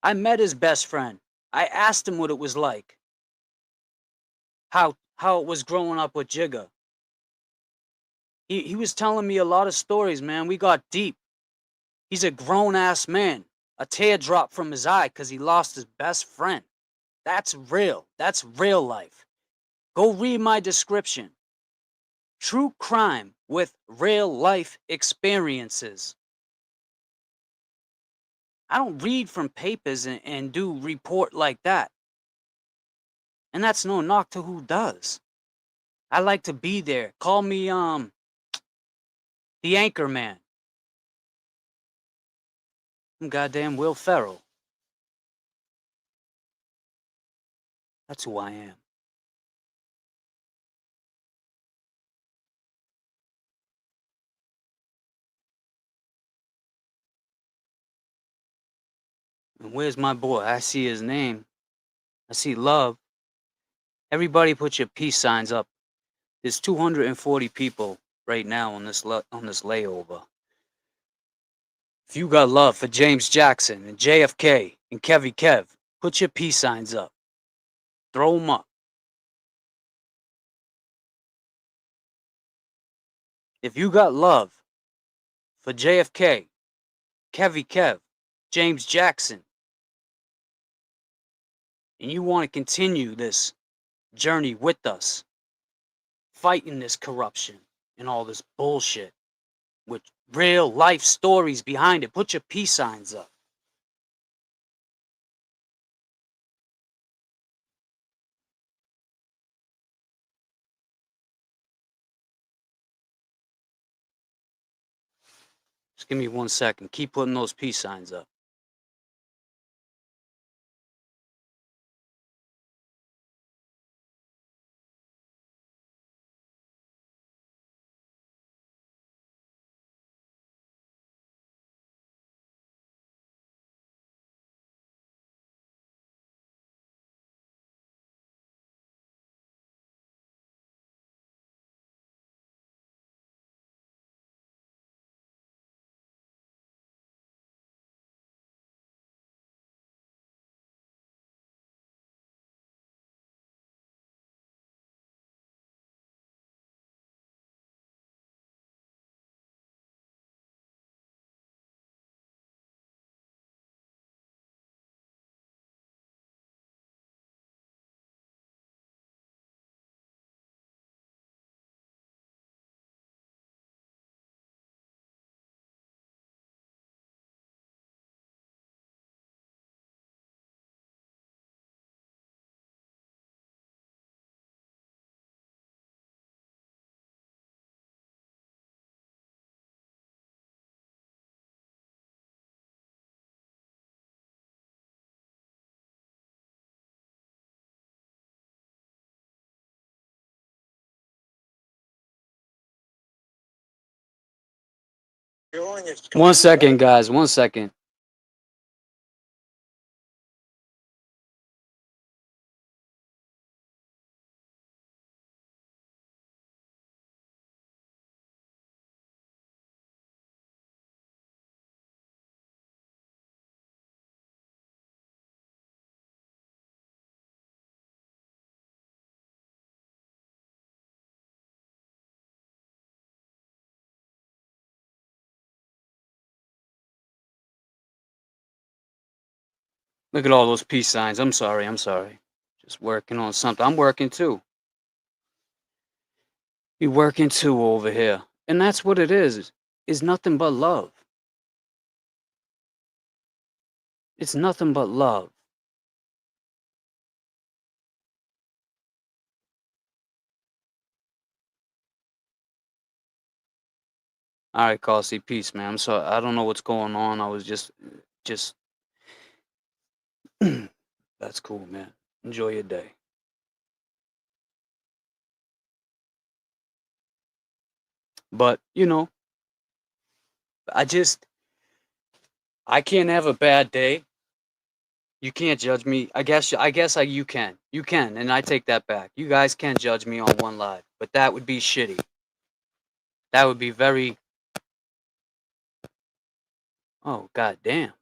I met his best friend. I asked him what it was like. How it was growing up with Jigga. He was telling me a lot of stories, man. We got deep. He's a grown-ass man. A tear dropped from his eye because he lost his best friend. That's real. That's real life. Go read my description. True crime with real life experiences. I don't read from papers and do report like that. And that's no knock to who does. I like to be there. Call me the anchor man. I'm goddamn Will Ferrell. That's who I am. And where's my boy? I see his name. I see love. Everybody put your peace signs up. There's 240 people right now on this layover. If you got love for James Jackson and JFK and Kevy Kev, put your peace signs up. Throw them up. If you got love for JFK, Kevy Kev, James Jackson, and you want to continue this journey with us, fighting this corruption and all this bullshit with real life stories behind it, put your peace signs up. Just give me 1 second. Keep putting those peace signs up. One second, guys. 1 second. Look at all those peace signs. I'm sorry. Just working on something. I'm working too. You're working too over here. And that's what it is nothing but love. It's nothing but love. All right, Carsey, peace, man. I'm sorry. I don't know what's going on. I was just that's cool, man. Enjoy your day. But, I can't have a bad day. You can't judge me. I guess you can. You can, and I take that back. You guys can judge me on one live, but that would be shitty. That would be very... Oh, goddamn.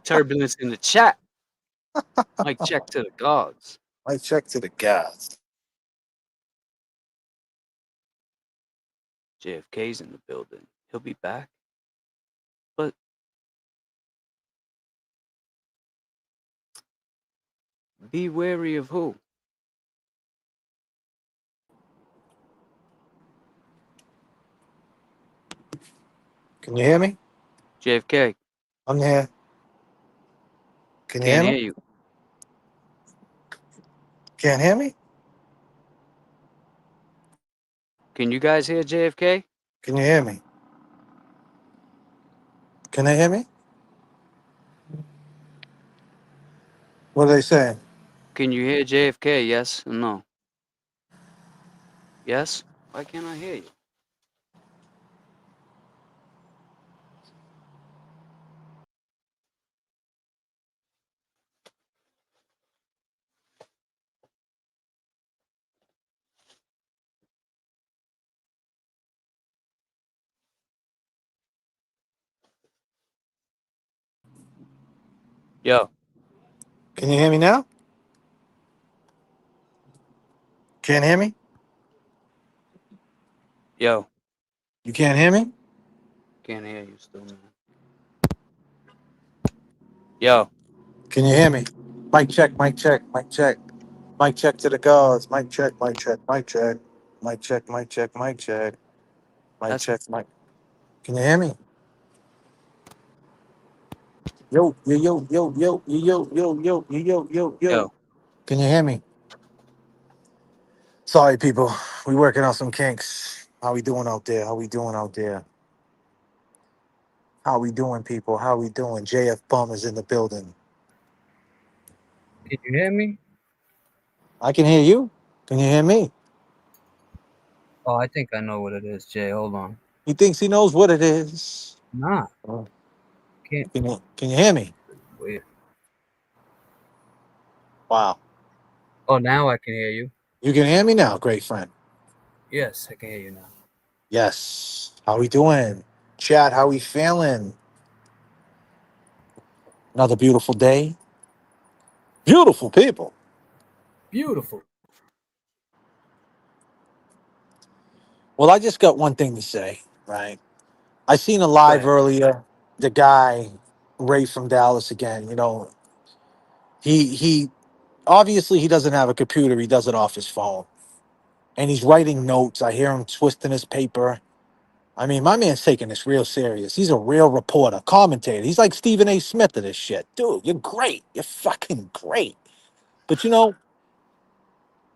Turbulence in the chat. Mic check to the gods. Mic check to the gods. JFK's in the building. He'll be back. But be wary of who? Can you hear me? JFK. I'm here. Can you Can't hear hear me? you. Can't hear me? Can you guys hear JFK? Can you hear me? Can they hear me? What are they saying? Can you hear JFK? Yes or no? Yes? Why can't I hear you? Yo, Can you hear me now? Can't hear me? yo, You can't hear me? can't hear you still, man. Yo, Can you hear me? Mic check, mic check, mic check. Mic check to the gods. Mic check, mic check, mic check. Mic check, mic check, mic check. Mic that's check, mic. Can you hear me? Yo, yo, yo, yo, yo, yo, yo, yo, yo, yo, yo, yo. yo. Can you hear me? Sorry, people. We working on some kinks. How we doing out there? How we doing out there? How we doing, people? How we doing? JF Bum is in the building. Can you hear me? I can hear you. Can you hear me? Oh, I think I know what it is, Jay. Hold on. He thinks he knows what it is. Nah, Oh, can't. can you hear me? Weird. Wow. Oh, now I can hear you. You can hear me now, great friend. Yes, I can hear you now. Yes. How we doing? Chat, how we feeling? Another beautiful day. Beautiful people. Beautiful. Well, I just got one thing to say, right? I seen a Go live ahead. earlier. The guy, Ray from Dallas again, he obviously he doesn't have a computer, he does it off his phone. And he's writing notes. I hear him twisting his paper. I mean, my man's taking this real serious. He's a real reporter, commentator. He's like Stephen A. Smith of this shit. Dude, you're great. You're fucking great. But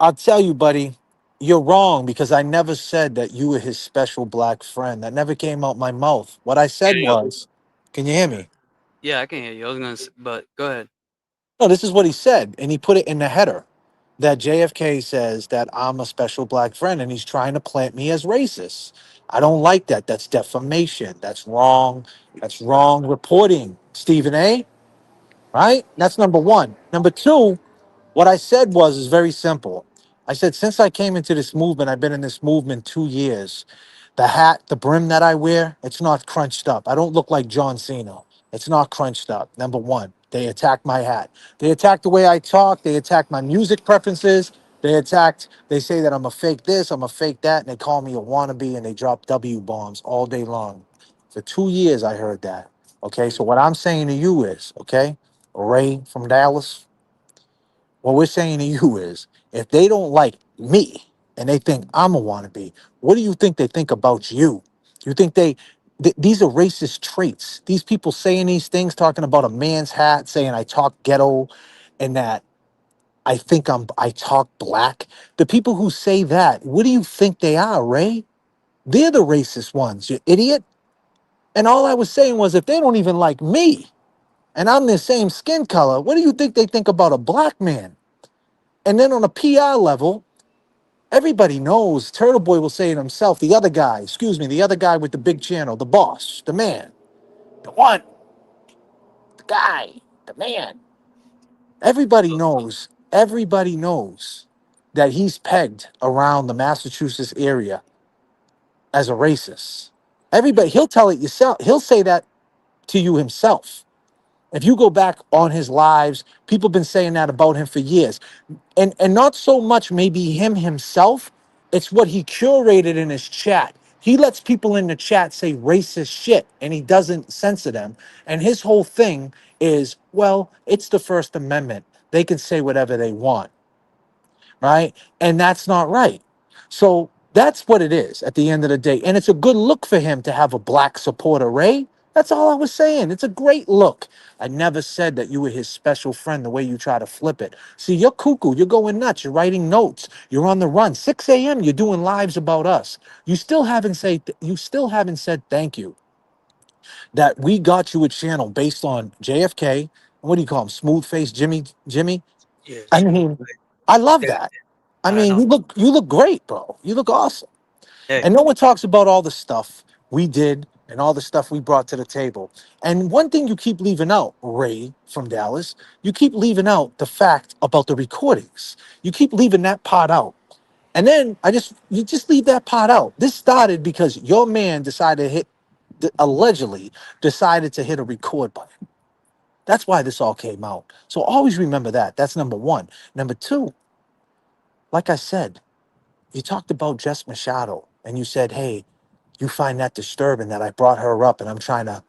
I'll tell you, buddy, you're wrong because I never said that you were his special black friend. That never came out my mouth. What I said was, can you hear me? Yeah, I can hear you. I was gonna, but go ahead. No, this is what he said. And he put it in the header that JFK says that I'm a special black friend and he's trying to plant me as racist. I don't like that. That's defamation. That's wrong. That's wrong reporting, Stephen A. Right? That's number one. Number two, what I said was is very simple. I said, since I came into this movement, I've been in this movement 2 years. The hat, the brim that I wear, it's not crunched up. I don't look like John Cena. It's not crunched up. Number one, they attacked my hat. They attacked the way I talk. They attacked my music preferences. They say that I'm a fake this, I'm a fake that, and they call me a wannabe and they drop W bombs all day long. For 2 years, I heard that. Okay, so what I'm saying to you is, okay, Ray from Dallas, what we're saying to you is, if they don't like me and they think I'm a wannabe, what do you think they think about you? You think these are racist traits? These people saying these things, talking about a man's hat, saying I talk ghetto, and that I talk black. The people who say that, what do you think they are, Ray? They're the racist ones, you idiot. And all I was saying was, if they don't even like me, and I'm the same skin color, what do you think they think about a black man? And then on a PR level, everybody knows Turtle Boy will say it himself. The other guy, the other guy with the big channel, the boss, the man, the one, the guy, the man. Everybody knows that he's pegged around the Massachusetts area as a racist. Everybody, he'll tell it yourself. He'll say that to you himself. If you go back on his lives, people have been saying that about him for years. And not so much maybe him himself, it's what he curated in his chat. He lets people in the chat say racist shit and he doesn't censor them. And his whole thing is, well, it's the First Amendment. They can say whatever they want, right? And that's not right. So that's what it is at the end of the day. And it's a good look for him to have a black supporter, Ray. That's all I was saying. It's a great look. I never said that you were his special friend the way you try to flip it. See, you're cuckoo. You're going nuts. You're writing notes. You're on the run. 6 a.m. You're doing lives about us. You still haven't said thank you that we got you a channel based on JFK, what do you call him? Smooth face Jimmy. Yeah, I mean, I love that. I I mean, know. you look great, bro. You look awesome. Hey, And no one talks about all the stuff we did and all the stuff we brought to the table. And one thing you keep leaving out, Ray from Dallas, you keep leaving out the fact about the recordings. You keep leaving that part out. And then you just leave that part out. This started because your man decided to allegedly decided to hit a record button. That's why this all came out. So always remember that. That's number one. Number two, like I said, you talked about Jess Machado and you said, hey, you find that disturbing that I brought her up and I'm trying to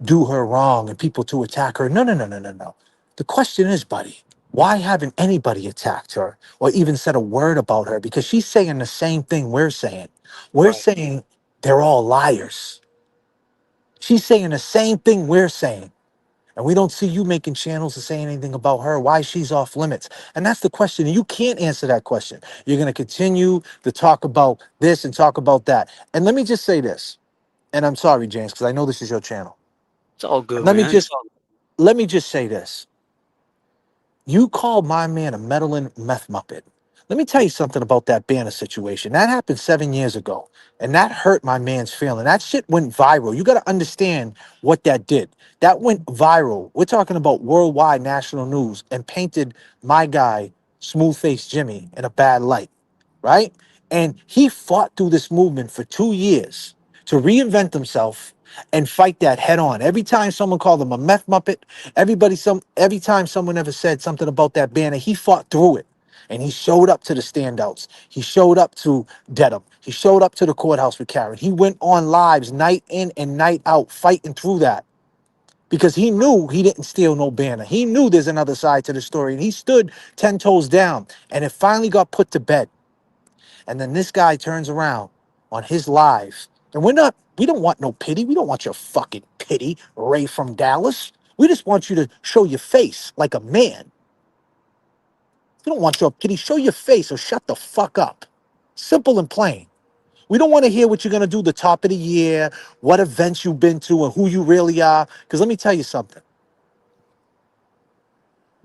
do her wrong and people to attack her. No, no, no, no, no, no. The question is, buddy, why haven't anybody attacked her or even said a word about her? Because she's saying the same thing we're saying. We're saying they're all liars. She's saying the same thing we're saying. And we don't see you making channels to say anything about her, why she's off limits. And that's the question. And you can't answer that question. You're going to continue to talk about this and talk about that. And let me just say this. And I'm sorry, James, because I know this is your channel. it's all good, Let me man. just say this. You called my man a meddling meth muppet. Let me tell you something about that banner situation. That happened 7 years ago, and that hurt my man's feeling. That shit went viral. You got to understand what that did. That went viral. We're talking about worldwide national news and painted my guy, Smooth Face Jimmy, in a bad light, right? And he fought through this movement for 2 years to reinvent himself and fight that head on. Every time someone called him a meth muppet, every time someone ever said something about that banner, he fought through it. And he showed up to the standouts. He showed up to Dedham. He showed up to the courthouse with Karen. He went on lives night in and night out fighting through that because he knew he didn't steal no banner. He knew there's another side to the story, and he stood 10 toes down, and it finally got put to bed. And then this guy turns around on his live. And we don't want no pity. We don't want your fucking pity, Ray from Dallas. We just want you to show your face like a man. We don't want your pity. Show your face or shut the fuck up. Simple and plain. We don't want to hear what you're going to do the top of the year, what events you've been to, and who you really are. Because let me tell you something.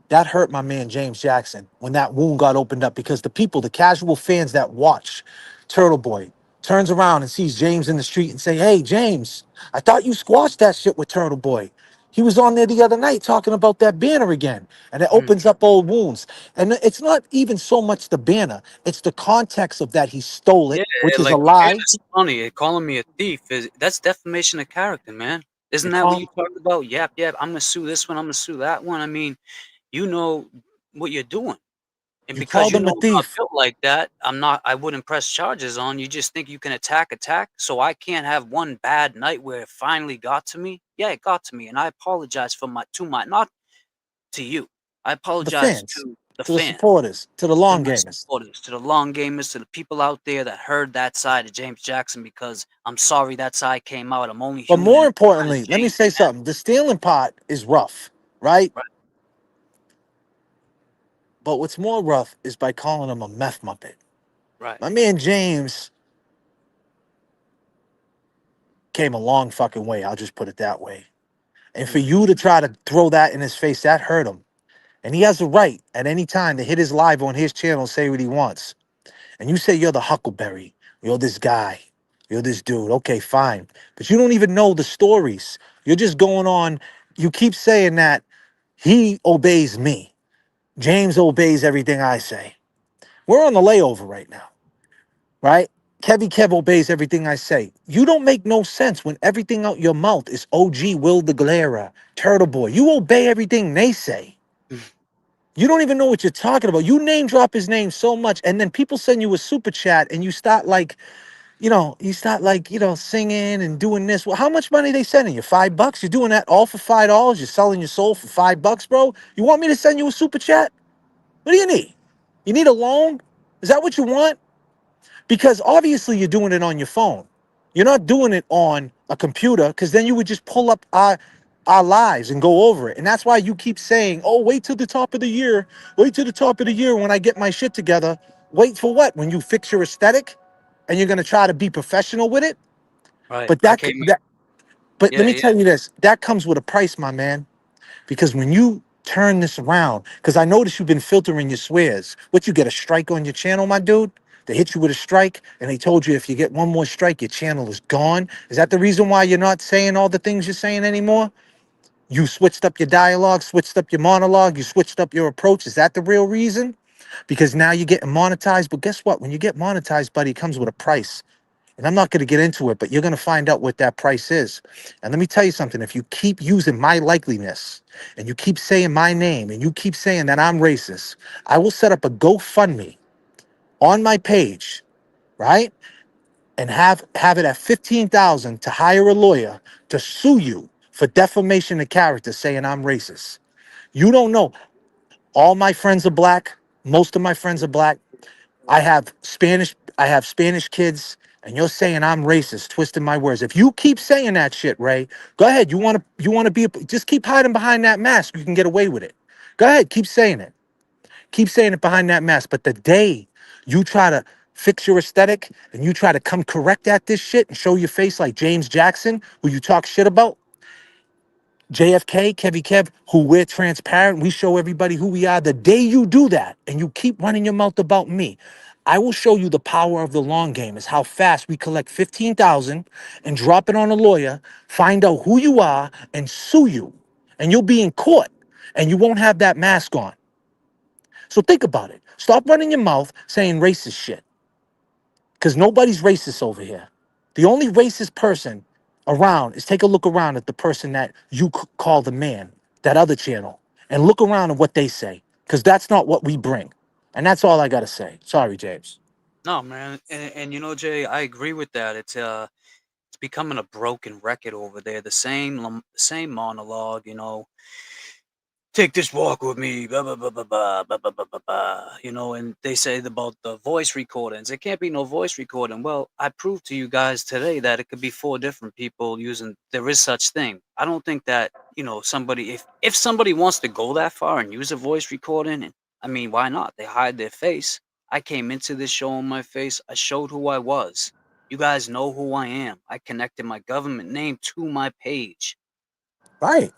That hurt my man James Jackson when that wound got opened up because the people, the casual fans that watch Turtle Boy, turns around and sees James in the street and say, hey, James, I thought you squashed that shit with Turtle Boy. He was on there the other night talking about that banner again. And it opens up old wounds. And it's not even so much the banner. It's the context of that he stole it, which is like, a lie. It's funny. Calling me a thief that's defamation of character, man. Isn't that what you talked about? Yep. I'm gonna sue this one. I'm gonna sue that one. I mean, you know what you're doing, and because you know I'm not built like that, I wouldn't press charges on you. Just think you can attack, so I can't have one bad night where it finally got to me. Yeah, it got to me, and I apologize for not to you. I apologize to the fans, supporters, to the long gamers, to the long gamers, to the people out there that heard that side of James Jackson. Because I'm sorry that side came out. I'm only But human. more importantly, let me say something. The stealing part is rough, right? But what's more rough is by calling him a meth muppet. Right. My man James came a long fucking way. I'll just put it that way. And for you to try to throw that in his face, that hurt him. And he has a right at any time to hit his live on his channel and say what he wants. And you say you're the Huckleberry. You're this guy. You're this dude. Okay, fine. But you don't even know the stories. You're just going on. You keep saying that he obeys me. James obeys everything I say. We're on the layover right now, right? Kev obeys everything I say. You don't make no sense when everything out your mouth is OG Will the Glera, Turtle Boy. You obey everything they say. You don't even know what you're talking about. You name drop his name so much, and then people send you a super chat, and you start singing and doing this. Well, how much money they sending you? $5? You're doing that all for $5? You're selling your soul for $5, bro? You want me to send you a super chat? What do you need? You need a loan? Is that what you want? Because obviously you're doing it on your phone. You're not doing it on a computer, because then you would just pull up our lives and go over it. And that's why you keep saying, oh, wait till the top of the year. Wait till the top of the year when I get my shit together. Wait for what? When you fix your aesthetic and you're going to try to be professional with it? Right. But let me tell you this. That comes with a price, my man. Because when you turn this around because I noticed you've been filtering your swears. What, you get a strike on your channel, my dude? They hit you with a strike and they told you if you get one more strike, your channel is gone. Is that the reason why you're not saying all the things you're saying anymore? You switched up your dialogue, switched up your monologue, you switched up your approach. Is that the real reason? Because now you're getting monetized. But guess what? When you get monetized, buddy, it comes with a price. And I'm not going to get into it, but you're going to find out what that price is. And let me tell you something. If you keep using my likeliness and you keep saying my name and you keep saying that I'm racist, I will set up a GoFundMe on my page, right? And have it at 15,000 to hire a lawyer to sue you for defamation of character saying I'm racist. You don't know. All my friends are black. Most of my friends are black. I have Spanish kids, and you're saying I'm racist, twisting my words. If you keep saying that shit, Ray, go ahead. You want to be just keep hiding behind that mask. You can get away with it. Go ahead, keep saying it. Keep saying it behind that mask. But the day you try to fix your aesthetic and you try to come correct at this shit and show your face like James Jackson, who you talk shit about, JFK, Kevy Kev, who we're transparent, we show everybody who we are. The day you do that and you keep running your mouth about me, I will show you the power of the long game, is how fast we collect 15,000 and drop it on a lawyer, find out who you are and sue you. And you'll be in court and you won't have that mask on. So think about it. Stop running your mouth saying racist shit. Because nobody's racist over here. The only racist person around is take a look around at the person that you call the man, that other channel, and look around at what they say. Because that's not what we bring. And that's all I got to say. Sorry, James. No, man. And you know, Jay, I agree with that. It's becoming a broken record over there. The same monologue, you know. Take this walk with me, blah, blah, blah, blah, blah, blah, blah, blah, blah, blah. You know, and they say about the voice recordings. It can't be no voice recording. Well, I proved to you guys today that it could be 4 different people using, there is such thing. I don't think that, you know, somebody, if somebody wants to go that far and use a voice recording, and I mean, why not? They hide their face. I came into this show on my face. I showed who I was. You guys know who I am. I connected my government name to my page. Right.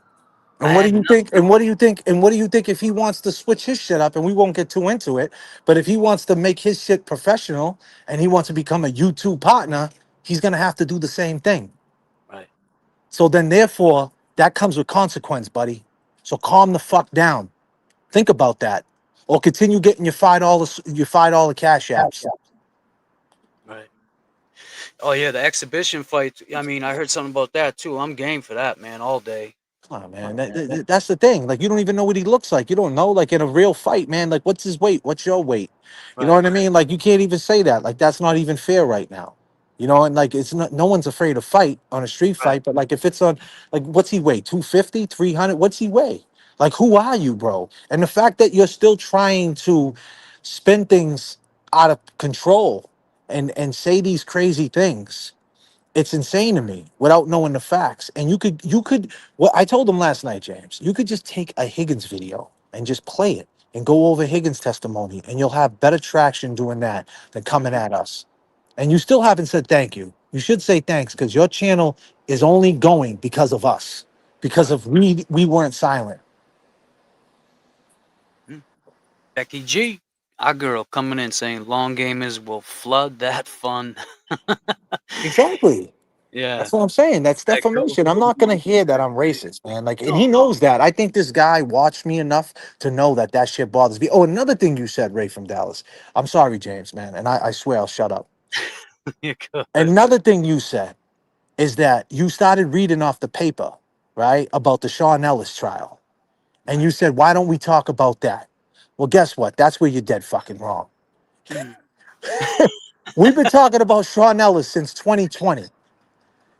And what do you think? And what do you think? And what do you think if he wants to switch his shit up? And we won't get too into it. But if he wants to make his shit professional and he wants to become a YouTube partner, he's gonna have to do the same thing. Right. So then, therefore, that comes with consequence, buddy. So calm the fuck down. Think about that, or continue getting your $5 cash apps. Right. Oh yeah, the exhibition fight. I mean, I heard something about that too. I'm game for that, man, all day. Come on, man. That's the thing. Like, you don't even know what he looks like. You don't know. Like, in a real fight, man, like, what's his weight? What's your weight? You know what I mean? Like, you can't even say that. Like, that's not even fair right now. You know, and like, it's not, no one's afraid to fight on a street fight. But like, if it's on, like, what's he weigh? 250, 300? What's he weigh? Like, who are you, bro? And the fact that you're still trying to spin things out of control and say these crazy things, it's insane to me without knowing the facts. And you could, well, I told him last night, James, you could just take a Higgins video and just play it and go over Higgins' testimony, and you'll have better traction doing that than coming at us. And you still haven't said thank you. You should say thanks, because your channel is only going because of us, because of we weren't silent. Becky G, our girl, coming in saying long gamers will flood that fun. Exactly. Yeah. That's what I'm saying. That's defamation. I'm not going to hear that I'm racist, man. Like, and he knows that. I think this guy watched me enough to know that that shit bothers me. Oh, another thing you said, Ray from Dallas. I'm sorry, James, man. And I swear I'll shut up. You're good. Another thing you said is that you started reading off the paper, right, about the Sean Ellis trial. And you said, why don't we talk about that? Well, guess what? That's where you're dead fucking wrong. We've been talking about Sean Ellis since 2020.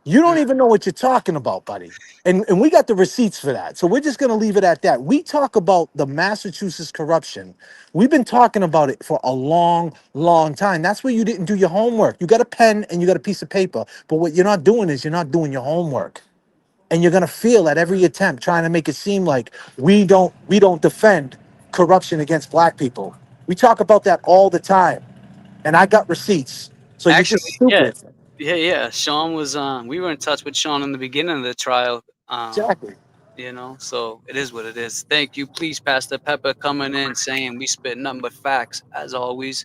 You don't even know what you're talking about, buddy. And we got the receipts for that. So we're just going to leave it at that. We talk about the Massachusetts corruption. We've been talking about it for a long, long time. That's where you didn't do your homework. You got a pen and you got a piece of paper. But what you're not doing is you're not doing your homework. And you're going to feel at every attempt trying to make it seem like we don't defend corruption against black people. We talk about that all the time. And I got receipts. So you're just stupid. Yeah. Sean was we were in touch with Sean in the beginning of the trial. Exactly. You know, so it is what it is. Thank you. Please, Pastor Pepper, coming in saying we spit nothing but facts. As always,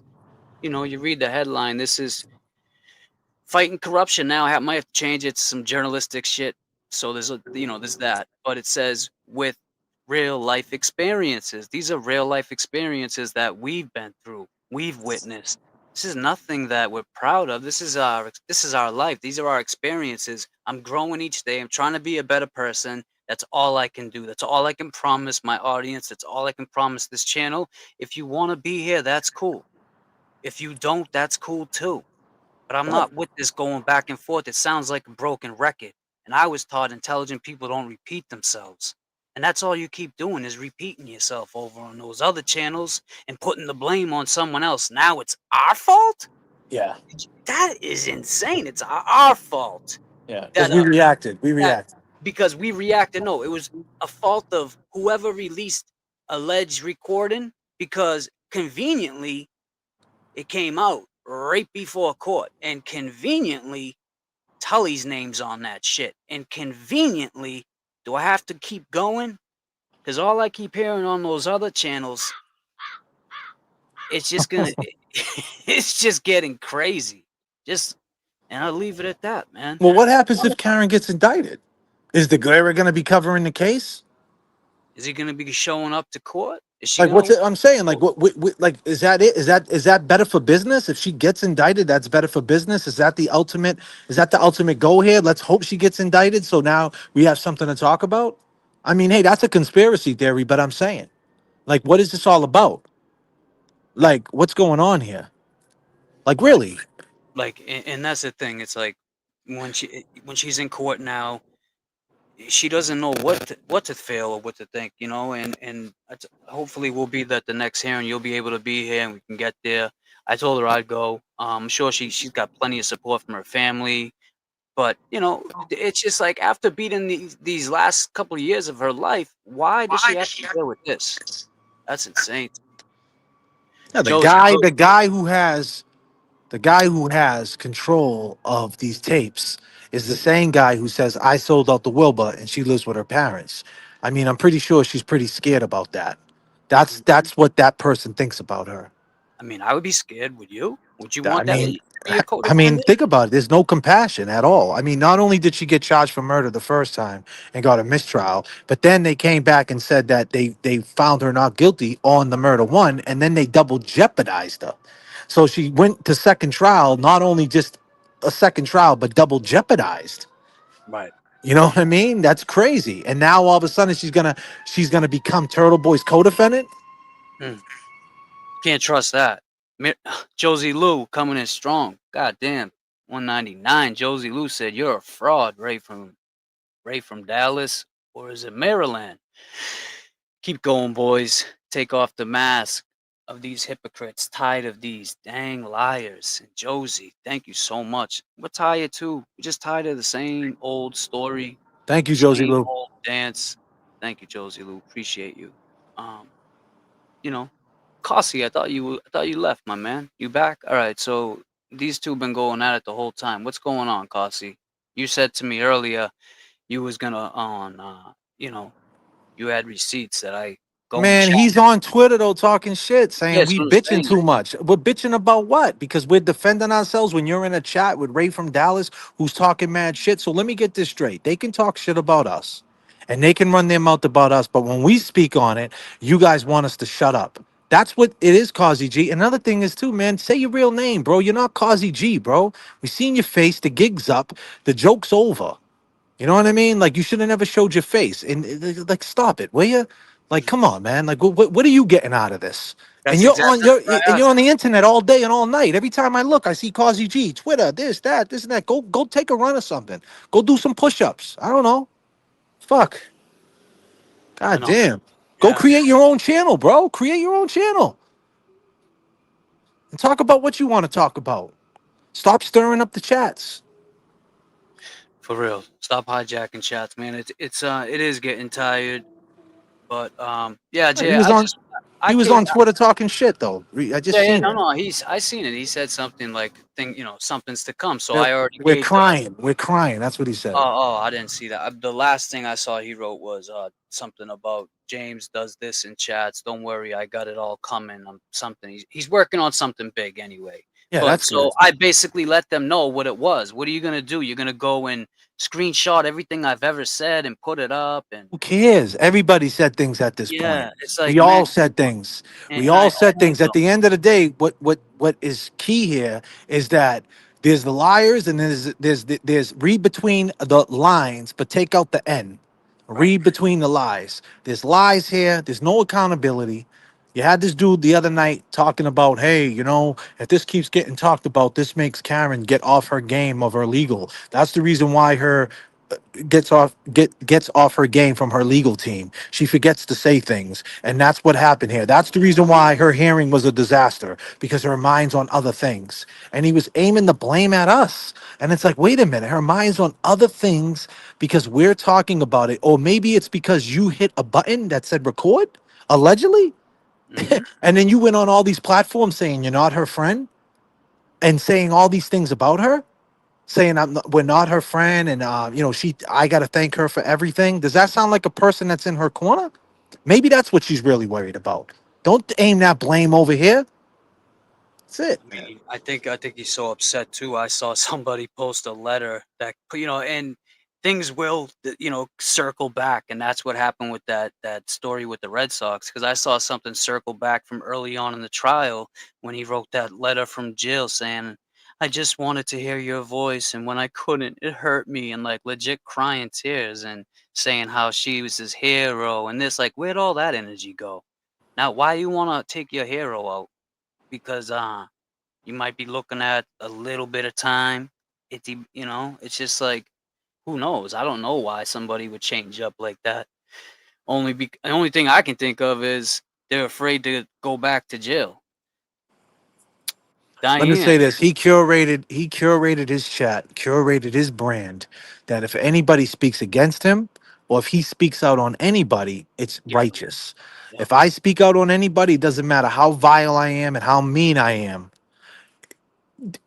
you know, you read the headline. This is fighting corruption. Now I might have to change it to some journalistic shit. So there's there's that. But it says with real life experiences. These are real life experiences that we've been through. We've witnessed. This is nothing that we're proud of. This is our life. These are our experiences. I'm growing each day. I'm trying to be a better person. That's all I can do. That's all I can promise my audience. That's all I can promise this channel. If you want to be here, that's cool. If you don't, that's cool too. But I'm not with this going back and forth. It sounds like a broken record. And I was taught intelligent people don't repeat themselves. And that's all you keep doing is repeating yourself over on those other channels and putting the blame on someone else. Now it's our fault? Yeah. That is insane. It's our fault. Yeah. Because we reacted. We reacted. Because we reacted. No, it was a fault of whoever released alleged recording because conveniently it came out right before court. And conveniently Tully's name's on that shit. And conveniently, do I have to keep going? Because all I keep hearing on those other channels, it's just gonna, it's just getting crazy. And I'll leave it at that, man. Well, what happens if Karen gets indicted? Is the Glera going to be covering the case? Is he going to be showing up to court? Is she Like gonna what's it, I'm saying? Like what? Like is that it? Is that better for business? If she gets indicted, that's better for business. Is that the ultimate? Is that the ultimate goal here? Let's hope she gets indicted, so now we have something to talk about. I mean, hey, that's a conspiracy theory, but I'm saying, like, what is this all about? Like, what's going on here? Like, really? like, and that's the thing. It's like when she's in court now, she doesn't know what to feel or what to think, you know. And hopefully we'll be at the next hearing. You'll be able to be here, and we can get there. I told her I'd go. I'm sure she's got plenty of support from her family. But you know, it's just like after beating these last couple of years of her life, why does she have to deal with this? That's insane. Yeah, the guy who has control of these tapes is the same guy who says I sold out the Wilbur and she lives with her parents. I mean, I'm pretty sure she's pretty scared about that. That's what that person thinks about her. I mean, I would be scared. Would you? Would you I want that? mean, to be a I mean, codependent? think about it. There's no compassion at all. I mean, not only did she get charged for murder the first time and got a mistrial, but then they came back and said that they found her not guilty on the murder one, and then they double jeopardized her. So she went to second trial, not only just a second trial, but double jeopardized. Right. You know what I mean? That's crazy. And now all of a sudden she's gonna become Turtle Boy's co-defendant. Can't trust that. Josie Lou coming in strong. God damn. 199. Josie Lou said, "You're a fraud, Ray from Dallas, or is it Maryland?" Keep going, boys. Take off the mask of these hypocrites. Tired of these dang liars. And Josie, thank you so much. We're tired too. We're just tired of the same old story. Thank you, Josie same Lou. old dance. Thank you, Josie Lou. Appreciate you. You know, Kasi, I thought you left, my man. You back? All right. So these two been going at it the whole time. What's going on, Kasi? You said to me earlier you was gonna you had receipts that I go. Man, he's on Twitter though talking shit, saying Yes, we I'm bitching saying. too much. We're bitching about what? Because we're defending ourselves when you're in a chat with Ray from Dallas who's talking mad shit. So let me get this straight. They can talk shit about us and they can run their mouth about us, but when we speak on it, you guys want us to shut up. That's what it is, Causey G. Another thing is too, man, say your real name, bro. You're not Causey G, bro. We seen your face, the gig's up, the joke's over. You know what I mean? Like, you should have never showed your face. And like, stop it, will you? Like, come on, man. Like, what are you getting out of this? That's And you're exactly on what I and you're asked. on the internet all day and all night. Every time I look, I see Causey G, Twitter, this and that. Go take a run or something. Go do some push-ups. I don't know. Fuck. God damn. Go create your own channel, bro. Create your own channel. And talk about what you want to talk about. Stop stirring up the chats. For real. Stop hijacking chats, man. It is getting tired. But yeah, Jay, He was I on. I He was can't. on Twitter talking shit though. I just Yeah, seen no, it. no. I seen it. He said something like, something's to come." So That I already we're gauged that. crying. We're crying. That's what he said. Oh, I didn't see that. The last thing I saw he wrote was something about James does this in chats. Don't worry, I got it all coming. Something. He's working on something big anyway. Yeah, But that's so good. I basically let them know what it was. What are you gonna do? You're gonna go and screenshot everything I've ever said and put it up and Who cares? Everybody said things at this point. yeah, it's like We all man, said things. We and all I said things. At the end of the day, what is key here is that there's the liars and there's read between the lines, but take out the N. Read between the lies. There's lies here. There's no accountability. You had this dude the other night talking about, hey, if this keeps getting talked about, this makes Karen get off her game of her legal. That's the reason why her gets off her game from her legal team. She forgets to say things, and that's what happened here. That's the reason why her hearing was a disaster, because her mind's on other things. And he was aiming the blame at us. And it's like, wait a minute, her mind's on other things because we're talking about it. Or maybe it's because you hit a button that said record, allegedly. And then you went on all these platforms saying you're not her friend and saying all these things about her, saying we're not her friend, and I got to thank her for everything. Does that sound like a person that's in her corner? Maybe that's what she's really worried about. Don't aim that blame over here. That's it. I mean, I think he's so upset too. I saw somebody post a letter that and things will circle back, and that's what happened with that story with the Red Sox. Because I saw something circle back from early on in the trial when he wrote that letter from jail saying, "I just wanted to hear your voice, and when I couldn't, it hurt me," and like legit crying tears and saying how she was his hero and this. Like, where'd all that energy go? Now, why you want to take your hero out? Because you might be looking at a little bit of time. It's just like, who knows? I don't know why somebody would change up like that. The only thing I can think of is they're afraid to go back to jail. Let me Diane, say this. He curated his chat, curated his brand, that if anybody speaks against him or if he speaks out on anybody, it's righteous. If I speak out on anybody, it doesn't matter how vile I am and how mean I am.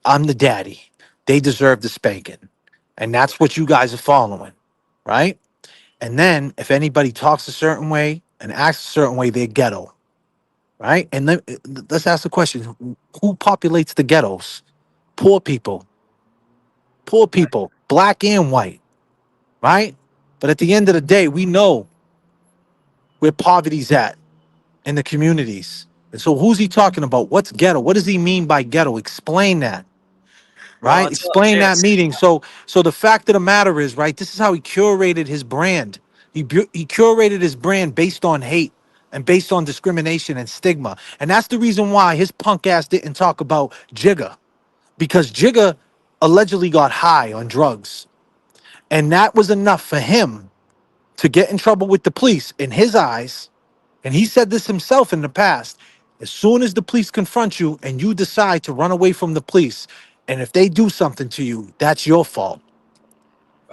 I'm the daddy. They deserve the spanking. And that's what you guys are following, right? And then if anybody talks a certain way and acts a certain way, they're ghetto, right? And let's ask the question, who populates the ghettos? Poor people. Poor people, black and white, right? But at the end of the day, we know where poverty's at in the communities. And so who's he talking about? What's ghetto? What does he mean by ghetto? Explain that. well, Right? Explain that meeting. So the fact of the matter is, right, this is how he curated his brand. He curated his brand based on hate and based on discrimination and stigma. And that's the reason why his punk ass didn't talk about Jigga, because Jigga allegedly got high on drugs. And that was enough for him to get in trouble with the police in his eyes. And he said this himself in the past. As soon as the police confront you and you decide to run away from the police, and if they do something to you, that's your fault.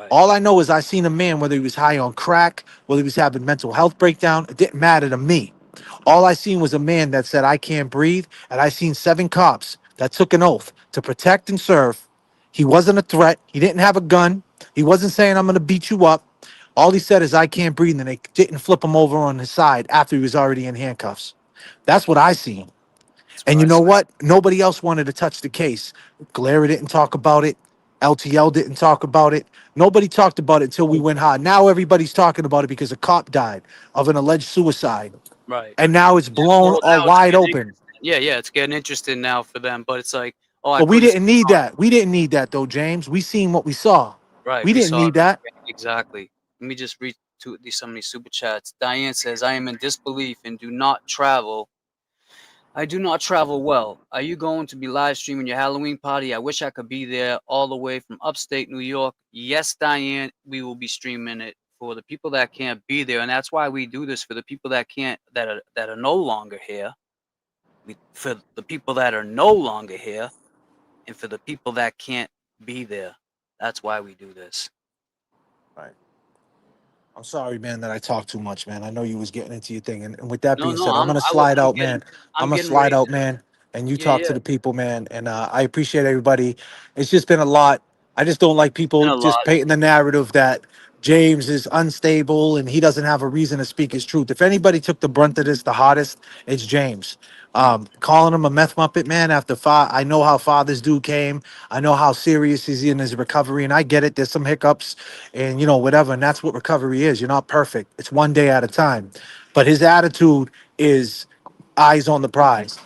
All I know is I seen a man, whether he was high on crack, whether he was having mental health breakdown, it didn't matter to me. All I seen was a man that said, I can't breathe. And I seen 7 cops that took an oath to protect and serve. He wasn't a threat. He didn't have a gun. He wasn't saying, I'm going to beat you up. All he said is, I can't breathe. And they didn't flip him over on his side after he was already in handcuffs. That's what I seen. And you know what? Nobody else wanted to touch the case. Galera didn't talk about it. LTL didn't talk about it. Nobody talked about it until we went hard. Now everybody's talking about it because a cop died of an alleged suicide. right? And now it's blown Well, all now it's wide getting open. interesting. Yeah, it's getting interesting now for them. But it's like, I But we couldn't. didn't need that. We didn't need that though, James. We seen what we saw. Right, We we didn't saw it need that. exactly. Let me just read some of these super chats. Diane says, "I am in disbelief and do not travel. I do not travel well. Are you going to be live streaming your Halloween party? I wish I could be there all the way from upstate New York." Yes, Diane, we will be streaming it for the people that can't be there, and that's why we do this, for the people that can't, that are no longer here. For the people that are no longer here, and for the people that can't be there. That's why we do this. Right. I'm sorry, man, that I talked too much, man. I know you was getting into your thing, and with that No, being no, said, I'm gonna slide out, man. I'm I'm gonna getting slide ready out, to. man, and you Yeah, talk yeah. to the people, man. And I appreciate everybody. It's just been a lot. I just don't like Been people a just lot. painting the narrative that James is unstable and he doesn't have a reason to speak his truth. If anybody took the brunt of this the hardest, it's James. Calling him a meth muppet, man. I know how Father's Due came. I know how serious he's in his recovery, and I get it. There's some hiccups, and whatever. And that's what recovery is. You're not perfect. It's one day at a time. But his attitude is eyes on the prize.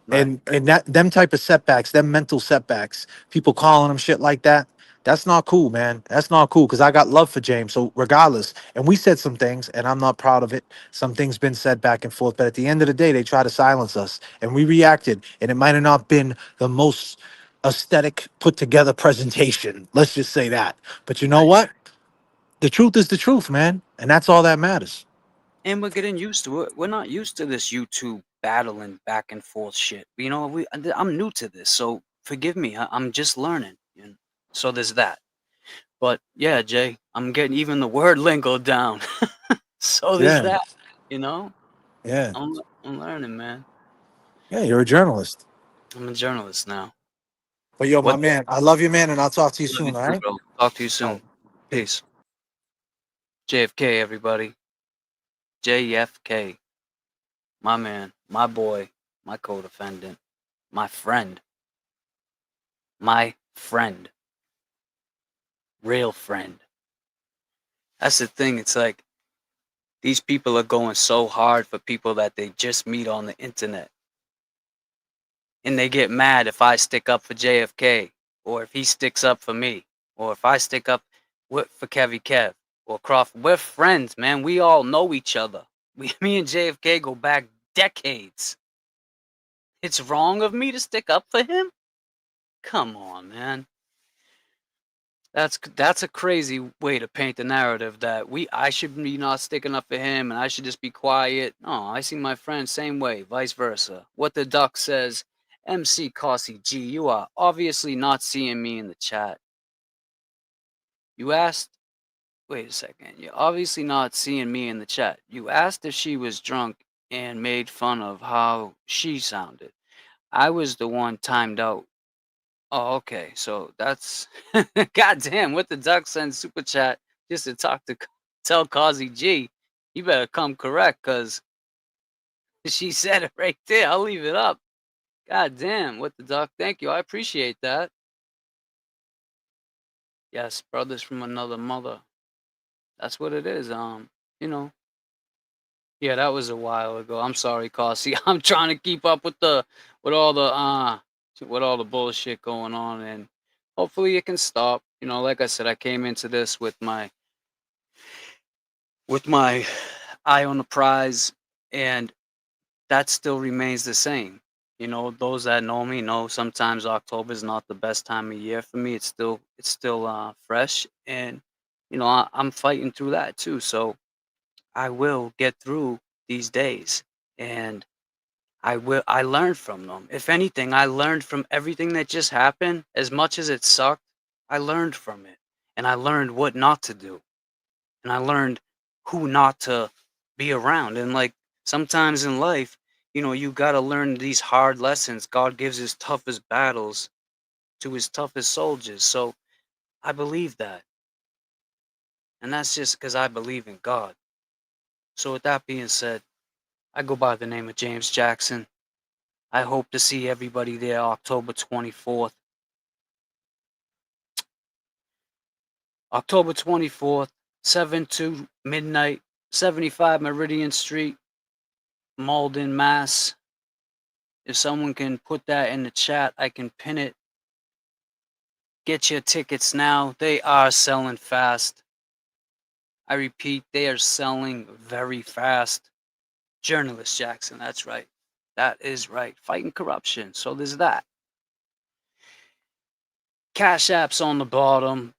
Right. And that them type of setbacks, them mental setbacks, people calling him shit like that. That's not cool, man. That's not cool because I got love for James. So regardless, and we said some things, and I'm not proud of it. Some things been said back and forth, but at the end of the day, they try to silence us, and we reacted. And it might have not been the most aesthetic, put together presentation. Let's just say that. But you know what? The truth is the truth, man, and that's all that matters. And we're getting used to it. We're not used to this YouTube battling back and forth shit. I'm new to this, so forgive me. I'm just learning. So there's that. But yeah, Jay, I'm getting even the word lingo down. So there's Yeah, that. You know, yeah, I'm learning, man. yeah. You're a journalist. I'm a journalist now. But yo, my What? man, I love you, man, and I'll talk to you Love you soon. All too, right. bro. Talk to you All soon. right. Peace. JFK, everybody. JFK. My man, my boy, my co-defendant, my friend. My friend. Real friend. That's the thing. It's like these people are going so hard for people that they just meet on the internet. And they get mad if I stick up for JFK, or if he sticks up for me, or if I stick up for Kevy Kev or Crawford. We're friends, man. We all know each other. Me and JFK go back decades. It's wrong of me to stick up for him? Come on, man. That's a crazy way to paint the narrative that I should be not sticking up for him and I should just be quiet. No, I see my friends same way, vice versa. What the duck says, MC Cossie G, you are obviously not seeing me in the chat. You asked, wait a second, you're obviously not seeing me in the chat. You asked if she was drunk and made fun of how she sounded. I was the one timed out. Oh, okay. So that's goddamn. What the duck sends super chat just to tell Kazi G, you better come correct, cause she said it right there. I'll leave it up. God damn. What the duck? Thank you. I appreciate that. Yes, brothers from another mother. That's what it is. You know. Yeah, that was a while ago. I'm sorry, Kasi. I'm trying to keep up with all the bullshit going on, and hopefully it can stop. Like I said, I came into this with my eye on the prize, and that still remains the same. Those that know me know sometimes October is not the best time of year for me. It's still fresh, and I'm fighting through that too. So I will get through these days, and I learned from them. If anything, I learned from everything that just happened. As much as it sucked, I learned from it, and I learned what not to do, and I learned who not to be around. And like sometimes in life, you got to learn these hard lessons. God gives his toughest battles to his toughest soldiers. So I believe that, and that's just because I believe in God. So with that being said, I go by the name of James Jackson. I hope to see everybody there October 24th. October 24th, 7 to midnight, 75 Meridian Street, Malden, Mass. If someone can put that in the chat, I can pin it. Get your tickets now. They are selling fast. I repeat, they are selling very fast. Journalist Jackson, that's right. That is right. Fighting corruption. So there's that. Cash App's on the bottom.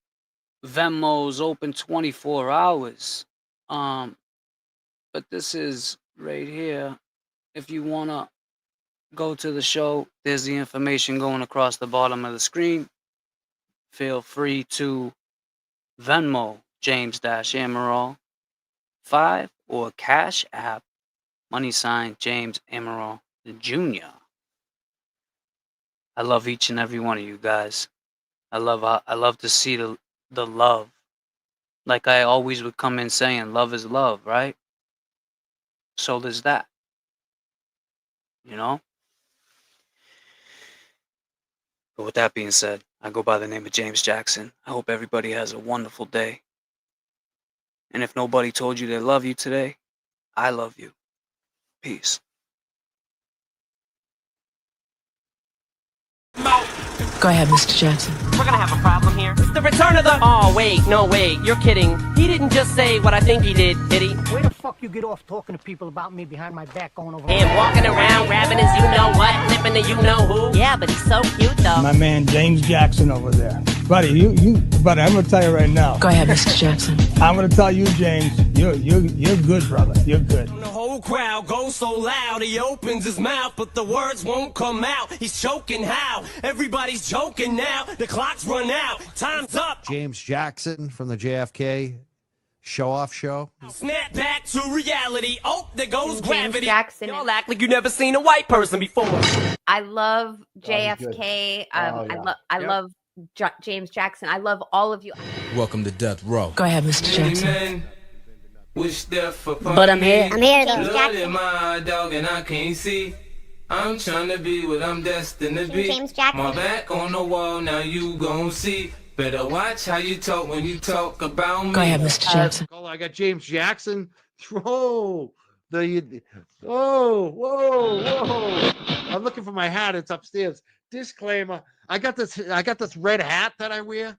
Venmo's open 24 hours. But this is right here. If you want to go to the show, there's the information going across the bottom of the screen. Feel free to Venmo James-Amaral. 5 or Cash App # James Amaral Jr. I love each and every one of you guys. I love to see the love. Like I always would come in saying, love is love, right? So there's that. You know? But with that being said, I go by the name of James Jackson. I hope everybody has a wonderful day. And if nobody told you they love you today, I love you. Peace. Go ahead, Mr. Jackson. We're gonna have a problem here. It's the return of the... Oh, wait, no, wait, you're kidding. He didn't just say what I think he did he? Where the fuck you get off talking to people about me behind my back going over... And walking around, grabbing his you-know-what, flipping the you-know-who. Yeah, but he's so cute, though. My man James Jackson over there. Buddy, buddy, I'm gonna tell you right now. Go ahead, Mr. Jackson. I'm gonna tell you, James, you're good, brother. You're good. The whole crowd goes so loud, he opens his mouth, but the words won't come out. He's choking how? Everybody's joking now. The clock's run out. Time's up. James Jackson from the JFK show-off show. Snap back to reality. Oh, there goes James gravity. Jackson. Y'all act like you never seen a white person before. I love JFK. I love James Jackson. I love all of you. Welcome to Death Row. Go ahead, Mr. Jackson. But I'm here. I'm here, James Jackson. My dog and I can't see. I'm trying to be what I'm destined to be. James Jackson. My back on the wall, now you gon' see. Better watch how you talk when you talk about me. Go ahead, Mr. Jackson. I got James Jackson. Whoa. Whoa. I'm looking for my hat. It's upstairs. Disclaimer. I got this red hat that I wear.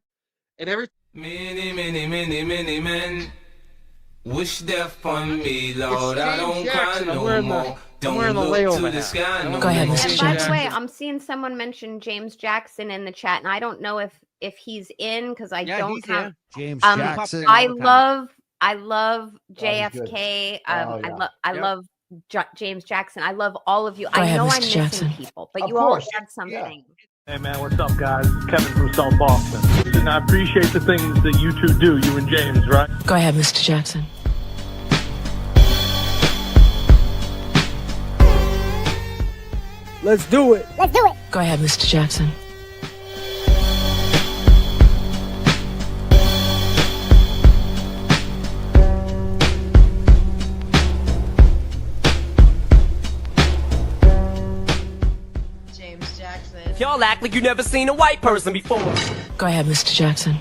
And every Many men wish death on me, Lord. I don't cry no more. Don't look to the sky no more. Go ahead, Mr. And by the Jackson. way, I'm seeing someone mention James Jackson in the chat, and I don't know if he's in because I don't have James Jackson. I love JFK. I love James Jackson. I love all of you. Go ahead, I know Mr. I'm Jackson. missing people, but you all have something. Hey man, what's up guys? It's Kevin from South Boston. Listen, I appreciate the things that you two do, you and James, right? Go ahead, Mr. Jackson. Let's do it. Let's do it. Go ahead, Mr. Jackson. Y'all act like you never seen a white person before. Go ahead, Mr. Jackson.